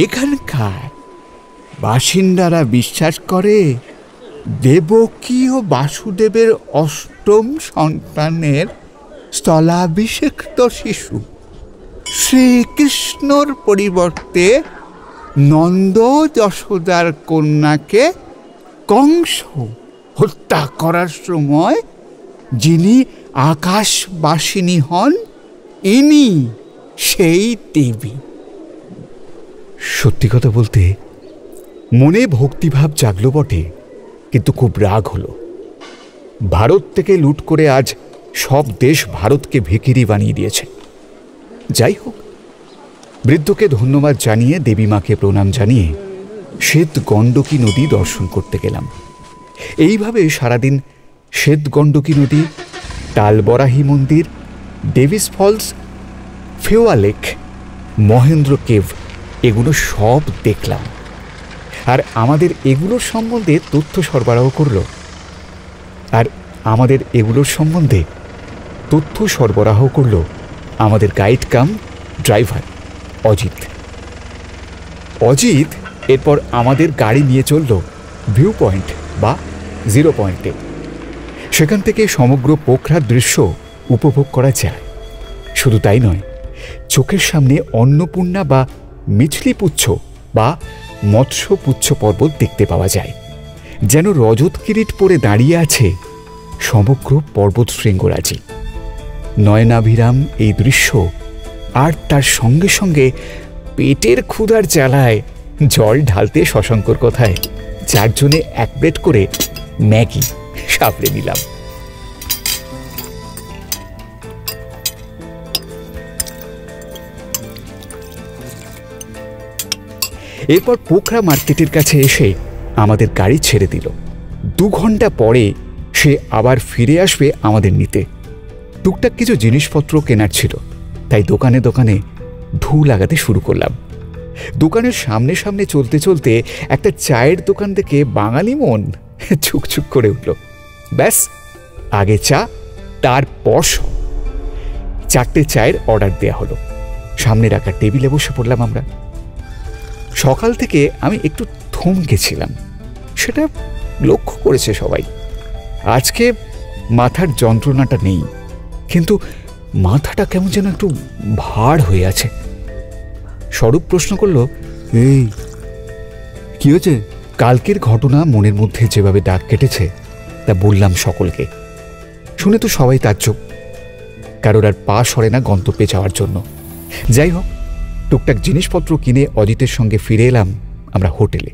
এখানকার বাসিন্দারা বিশ্বাস করে দেবকী ও বাসুদেবের অষ্টম সন্তানের স্থলাভিষিক্ত শিশু শ্রীকৃষ্ণর পরিবর্তে নন্দ যশোদার কন্যাকে কংস হত্যা করার সময় যিনি আকাশবাসিনী হন, ইনি সেই দেবী। সত্যি কথা বলতে মনে ভক্তিভাব জাগলো বটে, কিন্তু খুব রাগ হলো। ভারত থেকে লুট করে আজ সব দেশ ভারতকে ভিখিরি বানিয়ে দিয়েছে। যাই হোক, বৃদ্ধকে ধন্যবাদ জানিয়ে দেবী মাকে প্রণাম জানিয়ে শ্বেত গণ্ডকী নদী দর্শন করতে গেলাম। এইভাবে সারাদিন শ্বেত গণ্ডকী নদী, টালবরাহি মন্দির, Davis Falls, Phewa Lake, Mahendra Cave এগুলো সব দেখলাম। আর আমাদের এগুলোর সম্বন্ধে তথ্য সরবরাহ করল আমাদের গাইড কাম ড্রাইভার অজিত। এরপর আমাদের গাড়ি নিয়ে চলল ভিউ পয়েন্ট বা 0 পয়েন্টে। সেখান থেকে সমগ্র পোখরার দৃশ্য উপভোগ করা যায়। শুধু তাই নয়, চোখের সামনে অন্নপূর্ণা বা মিছলিপুচ্ছ বা মৎস্যপুচ্ছ পর্বত দেখতে পাওয়া যায়, যেন রজত কিরিট পরে দাঁড়িয়ে আছে সমগ্র পর্বত শৃঙ্গরাজি। নয়নাভিরাম এই দৃশ্য, আর তার সঙ্গে সঙ্গে পেটের ক্ষুধার জ্বালায় জল ঢালতে শশাঙ্কর কথায় 4 জনে 1 প্লেট করে ম্যাগি সাপড়ে নিলাম। এরপর পোখরা মার্কেটের কাছে এসে আমাদের গাড়ি ছেড়ে দিল। 2 ঘন্টা পরে সে আবার ফিরে আসবে আমাদের নিতে। টুকটাক কিছু জিনিসপত্র কেনার ছিল, তাই দোকানে দোকানে ঢু লাগাতে শুরু করলাম। দোকানের সামনে সামনে চলতে চলতে একটা চায়ের দোকান থেকে বাঙালি মন ছুকছুক করে উঠল। ব্যাস, আগে চা, তারপর 4টে চায়ের অর্ডার দেয়া হলো। সামনে রাখা টেবিলে বসে পড়লাম আমরা। সকাল থেকে আমি একটু থমকেছিলাম, সেটা লক্ষ্য করেছে সবাই। আজকে মাথার যন্ত্রণাটা নেই, কিন্তু মাথাটা কেমন যেন একটু ভার হয়ে আছে। স্বরূপ প্রশ্ন করল, এই কি হয়েছে? কালকের ঘটনা মনের মধ্যে যেভাবে দাগ কেটেছে তা বললাম সকলকে। শুনে তো সবাই তাজ্জব, কারোর আর পা সরে না গন্তব্যে যাওয়ার জন্য। যাই হোক, টুকটাক জিনিসপত্র কিনে অজিতের সঙ্গে ফিরে এলাম আমরা হোটেলে।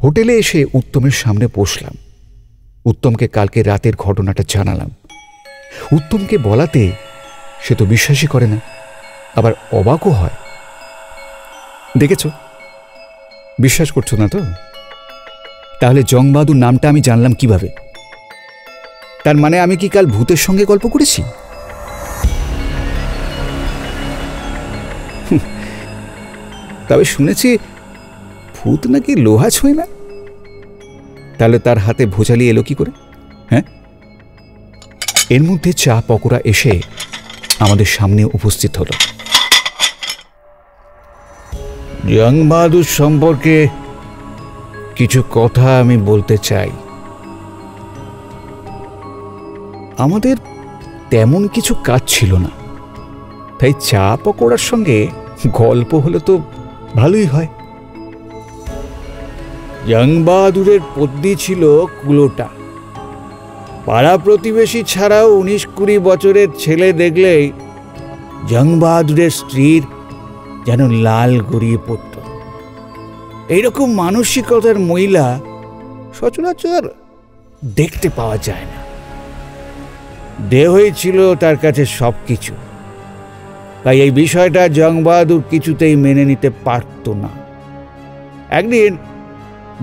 হোটেলে এসে উত্তমের সামনে বসলাম। উত্তমকে কালকে রাতের ঘটনাটা জানালাম। উত্তমকে বলাতে সে তো বিশ্বাসই করে না, আবার অবাকও হয়। দেখেছ, বিশ্বাস করছো না তো? তাহলে জংবাহাদুর নামটা আমি জানলাম কিভাবে? তার মানে আমি কি কাল ভূতের সঙ্গে গল্প করেছি? তবে শুনেছি ভূত নাকি লোহা ছোঁয় না। তাহলে তার হাতে ভোজালি এলো কি করে? হ্যাঁ, এর মধ্যে চা পকোড়া এসে আমাদের সামনে উপস্থিত হলো। জংবাহাদুর সম্পর্কে কিছু কথা আমি বলতে চাই। আমাদের তেমন কিছু কাজ ছিল না, তাই চা পকোড়ার সঙ্গে গল্প হলে তো ভালোই হয়। জংবাহাদুরের পত্নী ছিল কুলোটা। পাড়া প্রতিবেশী ছাড়াও 19-20 বছরের ছেলে দেখলেই জংবাহাদুরের স্ত্রীর যেন লাল গড়িয়ে পড়ত। এইরকম মানসিকতার মহিলা সচরাচর দেখতে পাওয়া যায় না। দেহই ছিল তার কাছে সবকিছু, তাই এই বিষয়টা জংবাহাদুর কিছুতেই মেনে নিতে পারত না। একদিন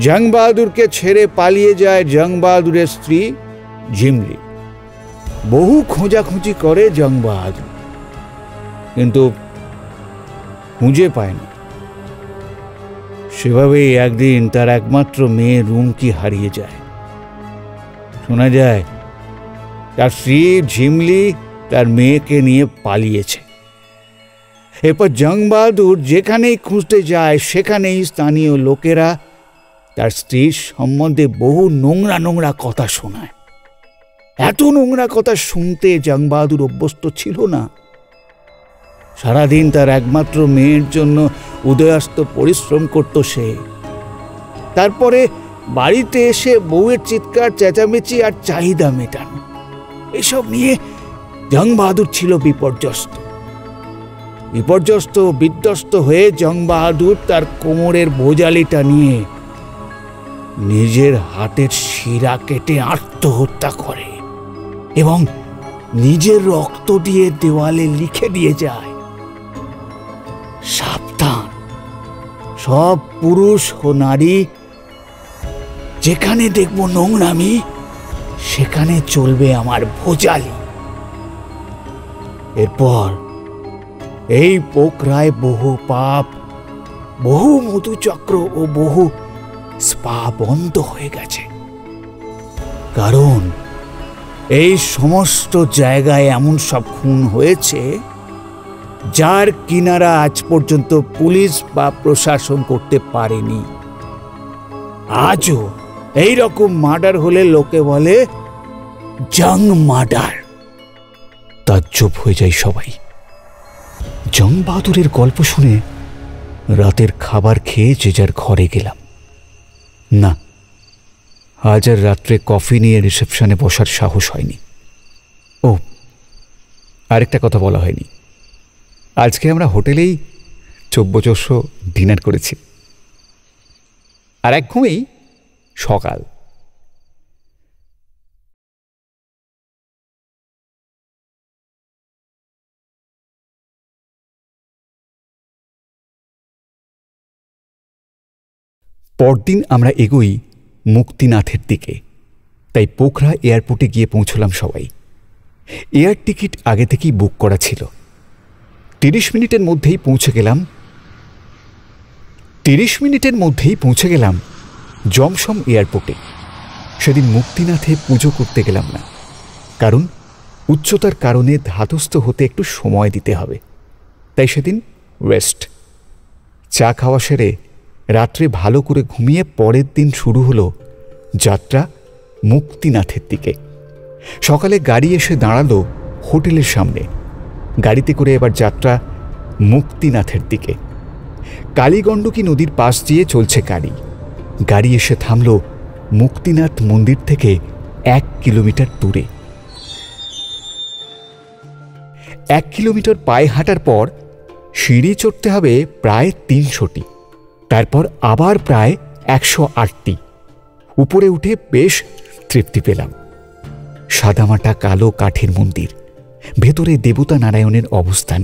জংবাহাদুরকে ছেড়ে পালিয়ে যায় জংবাহাদুরের স্ত্রী ঝিমলি। বহু খোঁজাখুঁজি করে জংবাহাদুর, কিন্তু খুঁজে পায় না। সেভাবেই একদিন তার একমাত্র মেয়ে রুমকি হারিয়ে যায়। শোনা যায় তার স্ত্রী ঝিমলি তার মেয়েকে নিয়ে পালিয়েছে। এরপর জংবাহাদুর যেখানেই খুঁজতে যায় সেখানেই স্থানীয় লোকেরা তার স্ত্রীর সম্বন্ধে বহু নোংরা নোংরা কথা শোনায়। এত নোংরা কথা শুনতে জংবাহাদুর অভ্যস্ত ছিল না। সারাদিন তার একমাত্র মেয়ের জন্য উদয়াস্ত পরিশ্রম করত সে। তারপরে বাড়িতে এসে বউয়ের চিৎকার চেঁচামেচি আর চাহিদা মেটানো, এসব নিয়ে জংবাহাদুর ছিল বিপর্যস্ত বিধ্বস্ত হয়ে জংবাহাদুর তার কোমরের ভোজালিটা নিয়ে নিজের হাতের শিরা কেটে আত্মহত্যা করে এবং নিজের রক্ত দিয়ে দেওয়ালে লিখে দিয়ে যায়, সাবধান, সব পুরুষ ও নারী যেখানে দেখব নোংরামি সেখানে চলবে আমার ভোজালি। এরপর এই পোখরায় বহু পাপ, বহু মধুচক্র ও বহু স্পা বন্ধ হয়ে গেছে। কারণ এই সমস্ত জায়গায় এমন সব খুন হয়েছে যার কিনারা আজ পর্যন্ত পুলিশ বা প্রশাসন করতে পারেনি। আজও এই রকম মার্ডার হলে লোকে বলে জং মার্ডার। তাজ্জব হয়ে যায় সবাই। জংবাহাদুরের গল্প শুনে রাতের খাবার খেয়ে যে যার ঘরে গেলাম। না, আজ আর রাত্রে কফি নিয়ে রিসেপশনে বসার সাহস হয়নি। ও, আরেকটা কথা বলা হয়নি, আজকে আমরা হোটেলেই চব্যচস্য ডিনার করেছি। আর এক ঘুমেই সকাল। পরদিন আমরা এগোই মুক্তিনাথের দিকে, তাই পোখরা এয়ারপোর্টে গিয়ে পৌঁছলাম সবাই। এয়ার টিকিট আগে থেকেই বুক করা ছিল। 30 মিনিটের মধ্যেই পৌঁছে গেলাম জমসম এয়ারপোর্টে। সেদিন মুক্তিনাথে পুজো করতে গেলাম না, কারণ উচ্চতার কারণে ধাতস্থ হতে একটু সময় দিতে হবে, তাই সেদিন রেস্ট। চা খাওয়া সেরে রাত্রে ভালো করে ঘুমিয়ে পরের দিন শুরু হলো যাত্রা মুক্তিনাথের দিকে। সকালে গাড়ি এসে দাঁড়ালো হোটেলের সামনে। গাড়িতে করে এবার যাত্রা মুক্তিনাথের দিকে। কালীগণ্ডকী নদীর পাশ দিয়ে চলছে গাড়ি। গাড়ি এসে থামল মুক্তিনাথ মন্দির থেকে 1 কিলোমিটার দূরে। 1 কিলোমিটার পায়ে হাঁটার পর সিঁড়ি চড়তে হবে প্রায় 300টি, তারপর আবার প্রায় 108টি। উপরে উঠে বেশ তৃপ্তি পেলাম। সাদামাটা কালো কাঠের মন্দির, ভেতরে দেবতা নারায়ণের অবস্থান।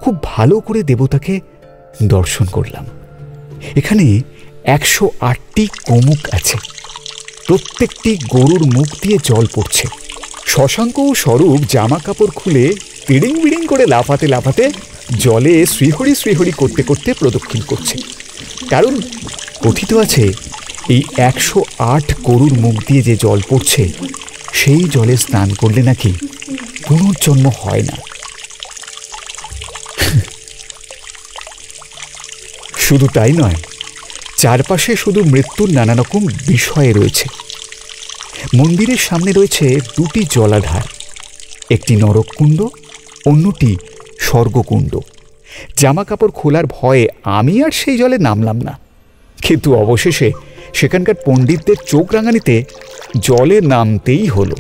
খুব ভালো করে দেবতাকে দর্শন করলাম। এখানে 108টি গোমুখ আছে, প্রত্যেকটি গরুর মুখ দিয়ে জল পড়ছে। শশাঙ্ক ও স্বরূপ জামা কাপড় খুলে পিড়িং বিড়িং করে লাফাতে লাফাতে জলে শ্রীহরি শ্রীহরি করতে করতে প্রদক্ষিণ করছে। কারণ কথিত আছে এই 108 গরুর মুখ দিয়ে যে জল পড়ছে সেই জলে স্নান করলে নাকি পুনর্জন্ম হয় না। শুধু তাই নয়, চারপাশে শুধু মৃত্যুর নানা রকম বিষয় রয়েছে। মন্দিরের সামনে রয়েছে 2টি জলাধার, একটি নরককুণ্ড, অন্যটি স্বর্গকুণ্ড। জামা কাপড় খোলার ভয়ে আমি আর সেই জলে নামলাম না, কিন্তু অবশেষে সেখানকার পণ্ডিতদের চোখ রাঙানিতে জলে নামতেই হলো।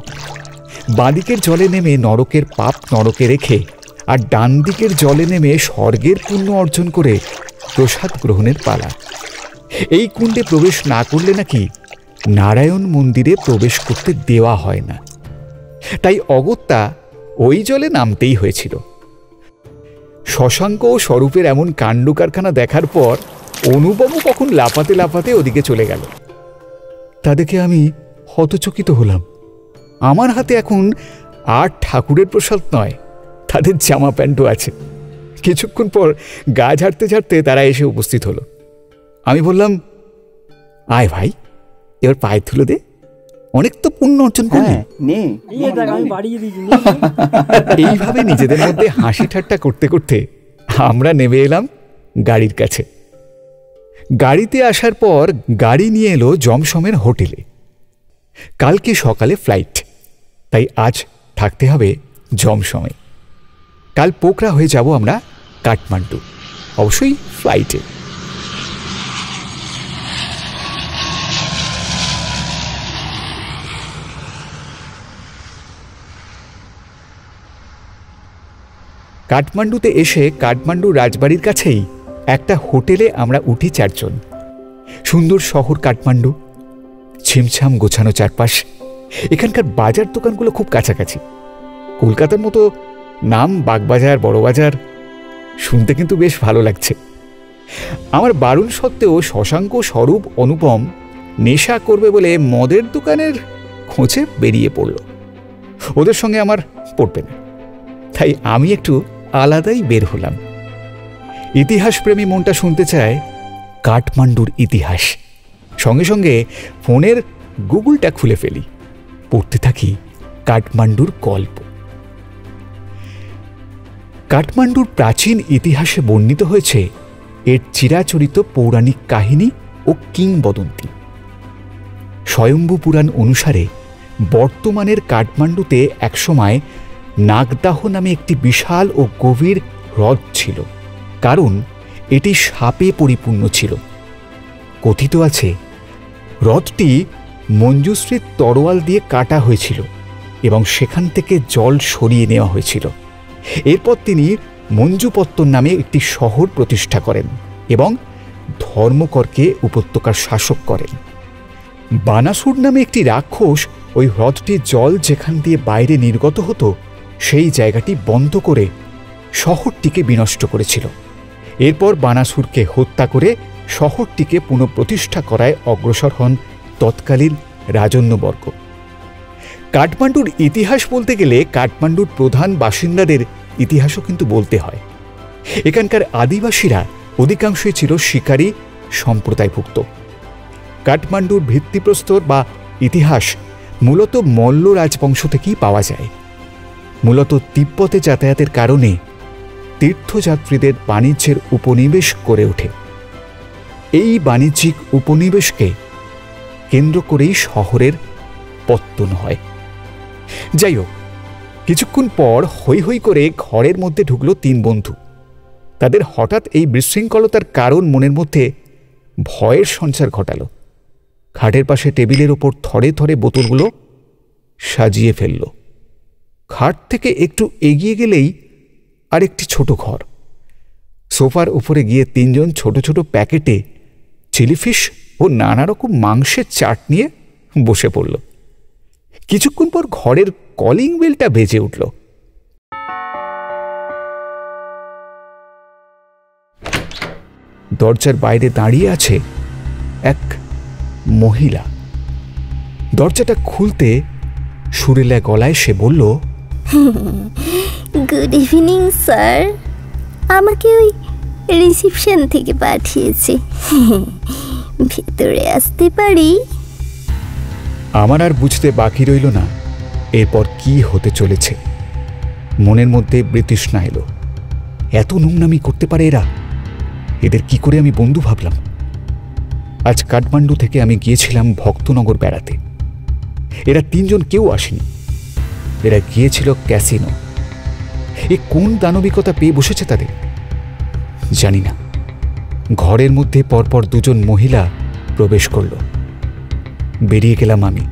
বাঁদিকের জলে নেমে নরকের পাপ নরকে রেখে আর ডান দিকের জলে নেমে স্বর্গের পুণ্য অর্জন করে প্রসাদ গ্রহণের পালা। এই কুণ্ডে প্রবেশ না করলে নাকি নারায়ণ মন্দিরে প্রবেশ করতে দেওয়া হয় না, তাই অগত্যা ওই জলে নামতেই হয়েছিল। শশাঙ্ক ও স্বরূপের এমন কাণ্ড কারখানা দেখার পর অনুপমও কখন লাফাতে লাফাতে ওদিকে চলে গেল। তা দেখে আমি হতচকিত হলাম। আমার হাতে এখন আর ঠাকুরের প্রসাদ নয়, তাদের জামা প্যান্টও আছে। কিছুক্ষণ পর গা ঝাড়তে ঝাড়তে তারা এসে উপস্থিত হলো। আমি বললাম, আয় ভাই, এবার পায়ে তুলে দে, অনেক তো পুণ্য অর্জন করলি। এইভাবে নিজেদের মধ্যে হাসি ঠাট্টা করতে করতে আমরা নেমে এলাম গাড়ির কাছে। গাড়িতে আসার পর গাড়ি নিয়ে এলো জমসমের হোটেলে। কালকে সকালে ফ্লাইট, তাই আজ থাকতে হবে জমসমে। কাল পোখরা হয়ে যাব আমরা কাঠমান্ডু, অবশ্যই ফ্লাইটে। কাঠমান্ডুতে এসে কাঠমান্ডু রাজবাড়ির কাছেই একটা হোটেলে আমরা উঠি 4 জন। সুন্দর শহর কাঠমান্ডু, ছিমছাম গোছানো চারপাশ। এখানকার বাজার দোকানগুলো খুব কাছাকাছি। কলকাতার মতো নাম বাগবাজার, বড়বাজার, শুনতে কিন্তু বেশ ভালো লাগছে। আমার বারণ সত্ত্বেও শশাঙ্ক, স্বরূপ, অনুপম নেশা করবে বলে মদের দোকানের খোঁজে বেরিয়ে পড়ল। ওদের সঙ্গে আমার পড়বে না, তাই আমি একটু আলাদাই বের হলাম। ইতিহাসপ্রেমী মনটা শুনতে চায় কাঠমান্ডুর ইতিহাস। সঙ্গে সঙ্গে ফোনের গুগলটা খুলে ফেলি, পড়তে থাকি কাঠমান্ডুর গল্প। কাঠমান্ডুর প্রাচীন ইতিহাসে বর্ণিত হয়েছে এর চিরাচরিত পৌরাণিক কাহিনী ও কিংবদন্তি। স্বয়ম্ভু পুরাণ অনুসারে বর্তমানের কাঠমান্ডুতে একসময় নাগদাহ নামে একটি বিশাল ও গভীর হ্রদ ছিল, কারণ এটি সাপে পরিপূর্ণ ছিল। কথিত আছে হ্রদটি মঞ্জুশ্রীর তরোয়াল দিয়ে কাটা হয়েছিল এবং সেখান থেকে জল সরিয়ে নেওয়া হয়েছিল। এরপর তিনি মঞ্জুপত্তন নামে একটি শহর প্রতিষ্ঠা করেন এবং ধর্মকরকে উপত্যকার শাসক করেন। বানাসুর নামে একটি রাক্ষস ওই হ্রদটির জল যেখান দিয়ে বাইরে নির্গত হতো সেই জায়গাটি বন্ধ করে শহরটিকে বিনষ্ট করেছিল। এরপর বানাসুরকে হত্যা করে শহরটিকে পুনঃপ্রতিষ্ঠা করায় অগ্রসর হন তৎকালীন রাজন্যবর্গ। কাঠমান্ডুর ইতিহাস বলতে গেলে কাঠমান্ডুর প্রধান বাসিন্দাদের ইতিহাসও কিন্তু বলতে হয়। এখানকার আদিবাসীরা অধিকাংশই ছিল শিকারী সম্প্রদায়ভুক্ত। কাঠমান্ডুর ভিত্তিপ্রস্তর বা ইতিহাস মূলত মল্ল রাজবংশ থেকেই পাওয়া যায়। মূলত তিব্বতে যাতায়াতের কারণে তীর্থযাত্রীদের বাণিজ্যের উপনিবেশ গড়ে ওঠে। এই বাণিজ্যিক উপনিবেশকে কেন্দ্র করেই শহরের পত্তন হয়। যাই হোক, কিছুক্ষণ পর হৈ হৈ করে ঘরের মধ্যে ঢুকলো 3 বন্ধু। তাদের হঠাৎ এই বিশৃঙ্খলতার কারণ মনের মধ্যে ভয়ের সঞ্চার ঘটাল। খাটের পাশে টেবিলের ওপর থরে থরে বোতলগুলো সাজিয়ে ফেলল। খাট থেকে একটু এগিয়ে গেলেই আরেকটি ছোট ঘর। সোফার উপরে গিয়ে তিনজন ছোট ছোট প্যাকেটে চিলিফিশ ও নানা রকম মাংসের চাট নিয়ে বসে পড়ল। কিছুক্ষণ পর ঘরের কলিং বেলটা বেজে উঠল। দরজার বাইরে দাঁড়িয়ে আছে এক মহিলা। দরজাটা খুলতে সুরেলা গলায় সে বলল, গুড ইভিনিং স্যার, আমাকে ওই রিসিপশন থেকে পাঠিয়েছে, ভেতরে আসতে পারি? আমার আর বুঝতে বাকি রইল না এরপর কি হতে চলেছে। মনের মধ্যে বৃতৃষ্ণা এলো। এত নোংরামি করতে পারে এরা? এদের কি করে আমি বন্ধু ভাবলাম? আজ কাঠমান্ডু থেকে আমি গিয়েছিলাম ভক্তনগর বেড়াতে। এরা তিনজন কেউ আসেনি, এরা গিয়েছিল ক্যাসিনো। এ কোন দানবিকতা পেয়ে বসেছে তাদের জানি না। ঘরের মধ্যে পরপর দুজন মহিলা প্রবেশ করল। বেরিয়ে গেলাম আমি।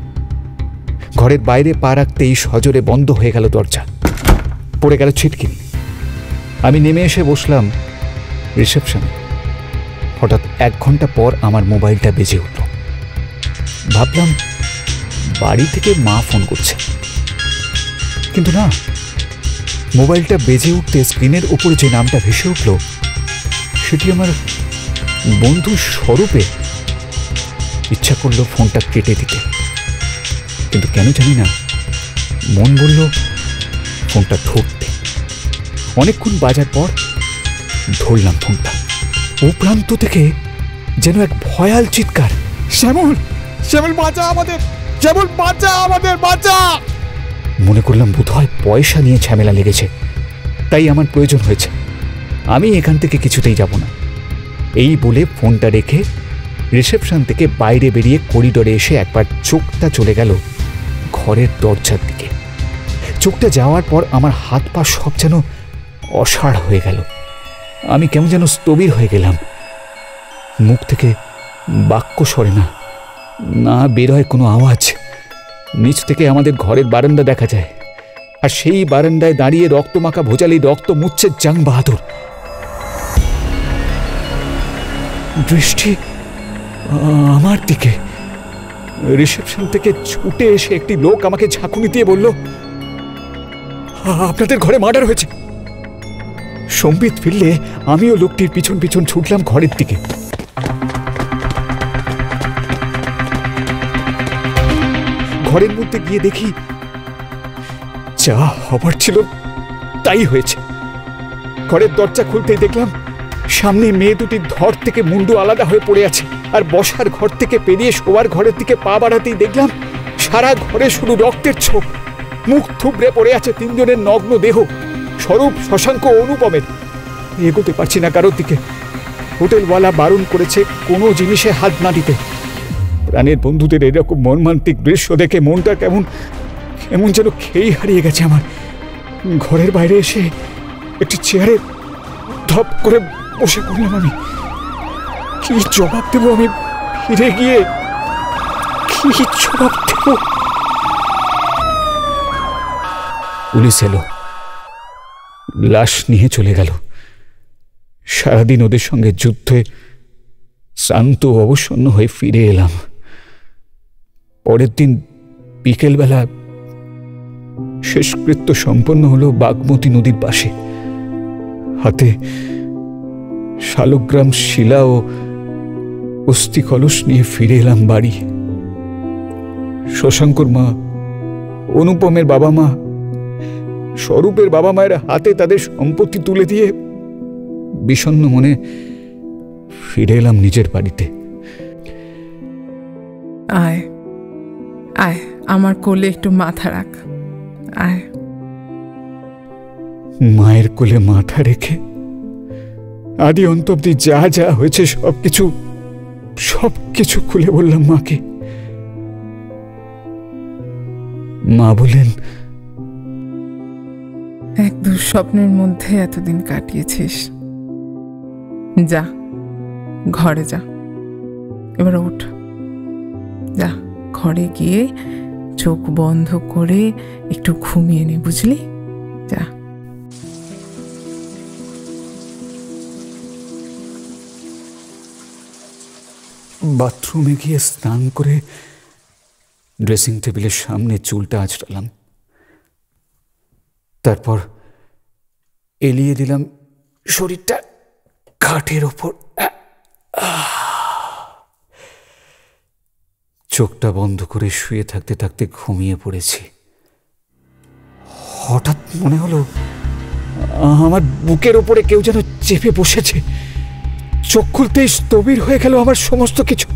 ঘরের বাইরে পা রাখতেই সজোরে বন্ধ হয়ে গেল দরজা। পড়ে গেল ছিটকিনি। আমি নেমে এসে বসলাম রিসেপশনে। হঠাৎ 1 ঘন্টা পর আমার মোবাইলটা বেজে উঠল। ভাবলাম বাড়ি থেকে মা ফোন করছে, কিন্তু না। মোবাইলটা বেজে উঠতে স্ক্রিনের উপরে যে নামটা ভেসে উঠল সেটি আমার বন্ধু স্বরূপে। ইচ্ছা করলো ফোনটা কেটে দিতে, কিন্তু কেন জানি না মন বলল ফোনটা ধরতে। অনেকক্ষণ বাজার পর ধরলাম ফোনটা। ও প্রান্ত থেকে যেন এক ভয়াল চিৎকার, শ্যামল, শ্যামল বাঁচা আমাদের, শ্যামল বাঁচা আমাদের, বাঁচা। মনে করলাম বোধহয় পয়সা নিয়ে ঝামেলা লেগেছে, তাই আমার প্রয়োজন হয়েছে। আমি এখান থেকে কিছুতেই যাব না। এই বলে ফোনটা রেখে রিসেপশন থেকে বাইরে বেরিয়ে করিডোরে এসে একবার চোখটা চলে গেল ঘরের দরজার দিকে। চোখটা যাওয়ার পর আমার হাত পা সব যেন অসাড় হয়ে গেল। আমি কেমন যেন স্থবির হয়ে গেলাম। মুখ থেকে বাক্য সরে না, না বের হয় কোনো আওয়াজ। নিচ থেকে আমাদের ঘরের বারান্দা দেখা যায়, আর সেই বারান্দায় দাঁড়িয়ে রক্তমাখা ভোজালি রক্ত মুচ্ছে জাং বাহাদুর। দৃষ্টি আমার দিকে। রিসেপশন থেকে ছুটে এসে একটি লোক আমাকে ঝাঁকুনি দিয়ে বলল, আপনাদের ঘরে মার্ডার হয়েছে। সম্বিত ফিরলে আমিও লোকটির পিছন পিছন ছুটলাম ঘরের দিকে। ঘরের মধ্যে গিয়ে দেখি যা হবার ছিল তাই হয়েছে। ঘরের দরজা খুলতেই দেখলাম সামনে মেয়ে দুটির ধর থেকে মুন্ডু আলাদা হয়ে পড়ে আছে, আর বসার ঘর থেকে পেরিয়ে শোয়ার ঘরের দিকে পা বাড়াতেই দেখলাম সারা ঘরে শুধু রক্তের ছোপ। মুখ থুবড়ে পড়ে আছে তিনজনের নগ্ন দেহ, স্বরূপ, শশাঙ্ক, অনুপমের। এগোতে পারছি না কারোর দিকে। হোটেলওয়ালা বারণ করেছে কোনো জিনিসে হাত না দিতে। প্রাণের বন্ধুদের এরকম মর্মান্তিক দৃশ্য দেখে মনটা কেমন কেমন যেন খেয়েই হারিয়ে গেছে আমার। ঘরের বাইরে এসে একটি চেয়ারে ধপ করে বসে পড়লাম আমি। কি জবাব দেব আমি? ফিরে গিয়ে কি জবাব দেব? পুলিশ এলো, লাশ নিয়ে চলে গেল। সারাদিন ওদের সঙ্গে যুদ্ধে শান্ত অবসন্ন হয়ে ফিরে এলাম। পরের দিন বিকেলবেলা শেষকৃত্য সম্পন্ন হলো বাগমতী নদীর পাশে। হাতে শালগ্রাম শিলা ও অস্থি কলস নিয়ে ফিরে এলাম বাড়ি। শশাঙ্কর মা, অনুপমের বাবা মা, স্বরূপের বাবা মায়ের হাতে তাদের সম্পত্তি তুলে দিয়ে বিষণ্ণ মনে ফিরে এলাম নিজের বাড়িতে। আয় আয়, আমার কোলে একটু মাথা রাখ, আয়। মায়ের কোলে মাথা রেখে আদি অন্ত অব্দি যা যা হয়েছে সবকিছু খুলে বললাম মাকে। মা বললেন, এক দুঃস্বপ্নের মধ্যে এতদিন কাটিয়েছিস, যা ঘরে যা, এবার উঠ, যা ঘরে গিয়ে চোখ বন্ধ করে একটু ঘুমিয়ে নে, বুঝলি? যা। বাথরুমে গিয়ে স্নান করে ড্রেসিং টেবিলের সামনে চুলটা আঁচড়ালাম, তারপর এলিয়ে দিলাম শরীরটা খাটের ওপর। চোখটা বন্ধ করে শুয়ে থাকতে থাকতে ঘুমিয়ে পড়েছি। হঠাৎ মনে হলো আমার বুকের ওপরে কেউ যেন চেপে বসেছে। চোখ খুলতেই স্থবির হয়ে গেল আমার সমস্ত কিছু।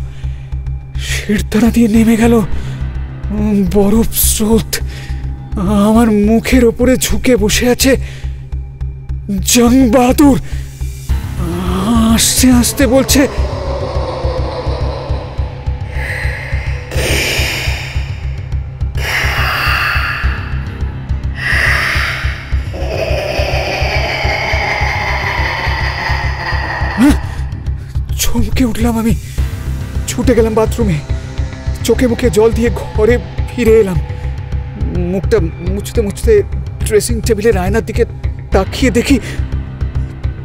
শিরদাঁড়া দিয়ে নেমে গেল বরফ স্রোত। আমার মুখের ওপরে ঝুঁকে বসে আছে জং বাহাদুর। আস্তে আস্তে বলছে, চমকে উঠলাম আমি। ছুটে গেলাম বাথরুমে, চোখে মুখে জল দিয়ে ঘরে ফিরে এলাম। মুখটা মুছতে মুছতে ড্রেসিং টেবিলের আয়নার দিকে তাকিয়ে দেখি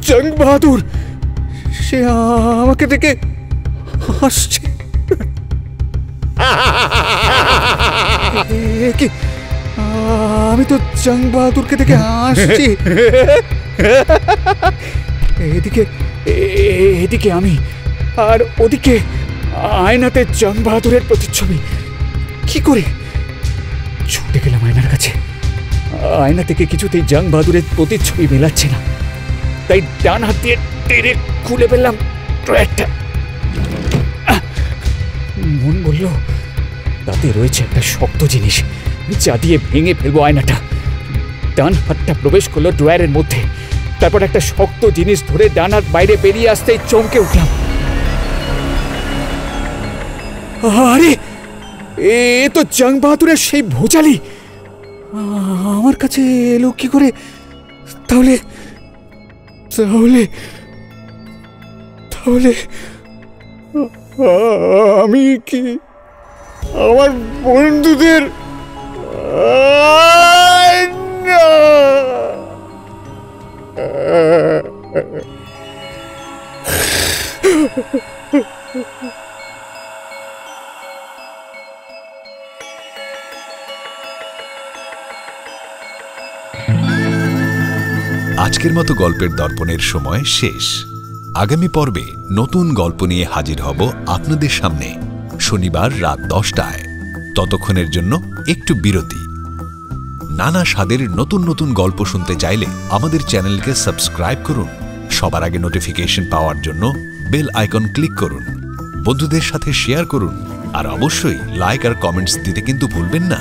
জং বাহাদুর। সে আমাকে দেখে হাসছে। কি, আমি তো জং বাহাদুরকে দেখে হাসছি। এদিকে আমি, আর ওদিকে আয়নাতে জং বাহাদুরের প্রতিচ্ছবি। কি করে? ছুটে গেলাম আয়নার কাছে। আয়না থেকে কিছুতেই জং বাহাদুরের প্রতিচ্ছবি মেলাচ্ছে না, তাই ডান হাত দিয়ে টেনে খুলে ফেললাম ড্রয়ারটা। মন বলল তাতে রয়েছে একটা শক্ত জিনিস, যা দিয়ে ভেঙে ফেলবো আয়নাটা। ডান হাতটা প্রবেশ করলো ড্রয়ারের মধ্যে, তারপর একটা শক্ত জিনিস ধরে ডান হাত বাইরে বেরিয়ে আসতেই চমকে উঠলাম। আরে এ তো জং বাহাদুরের সেই ভোজালি। আমার কাছে এলো কি করে? তাহলে তাহলে তাহলে আমি কি আমার বন্ধুদের আজকের মতো গল্পের দর্পণের সময় শেষ। আগামী পর্বে নতুন গল্প নিয়ে হাজির হব আপনাদের সামনে শনিবার রাত 10টায়। ততক্ষণের জন্য একটু বিরতি। নানা স্বাদের নতুন নতুন গল্প শুনতে চাইলে আমাদের চ্যানেলকে সাবস্ক্রাইব করুন। সবার আগে নোটিফিকেশন পাওয়ার জন্য বেল আইকন ক্লিক করুন। বন্ধুদের সাথে শেয়ার করুন, আর অবশ্যই লাইক আর কমেন্টস দিতে কিন্তু ভুলবেন না।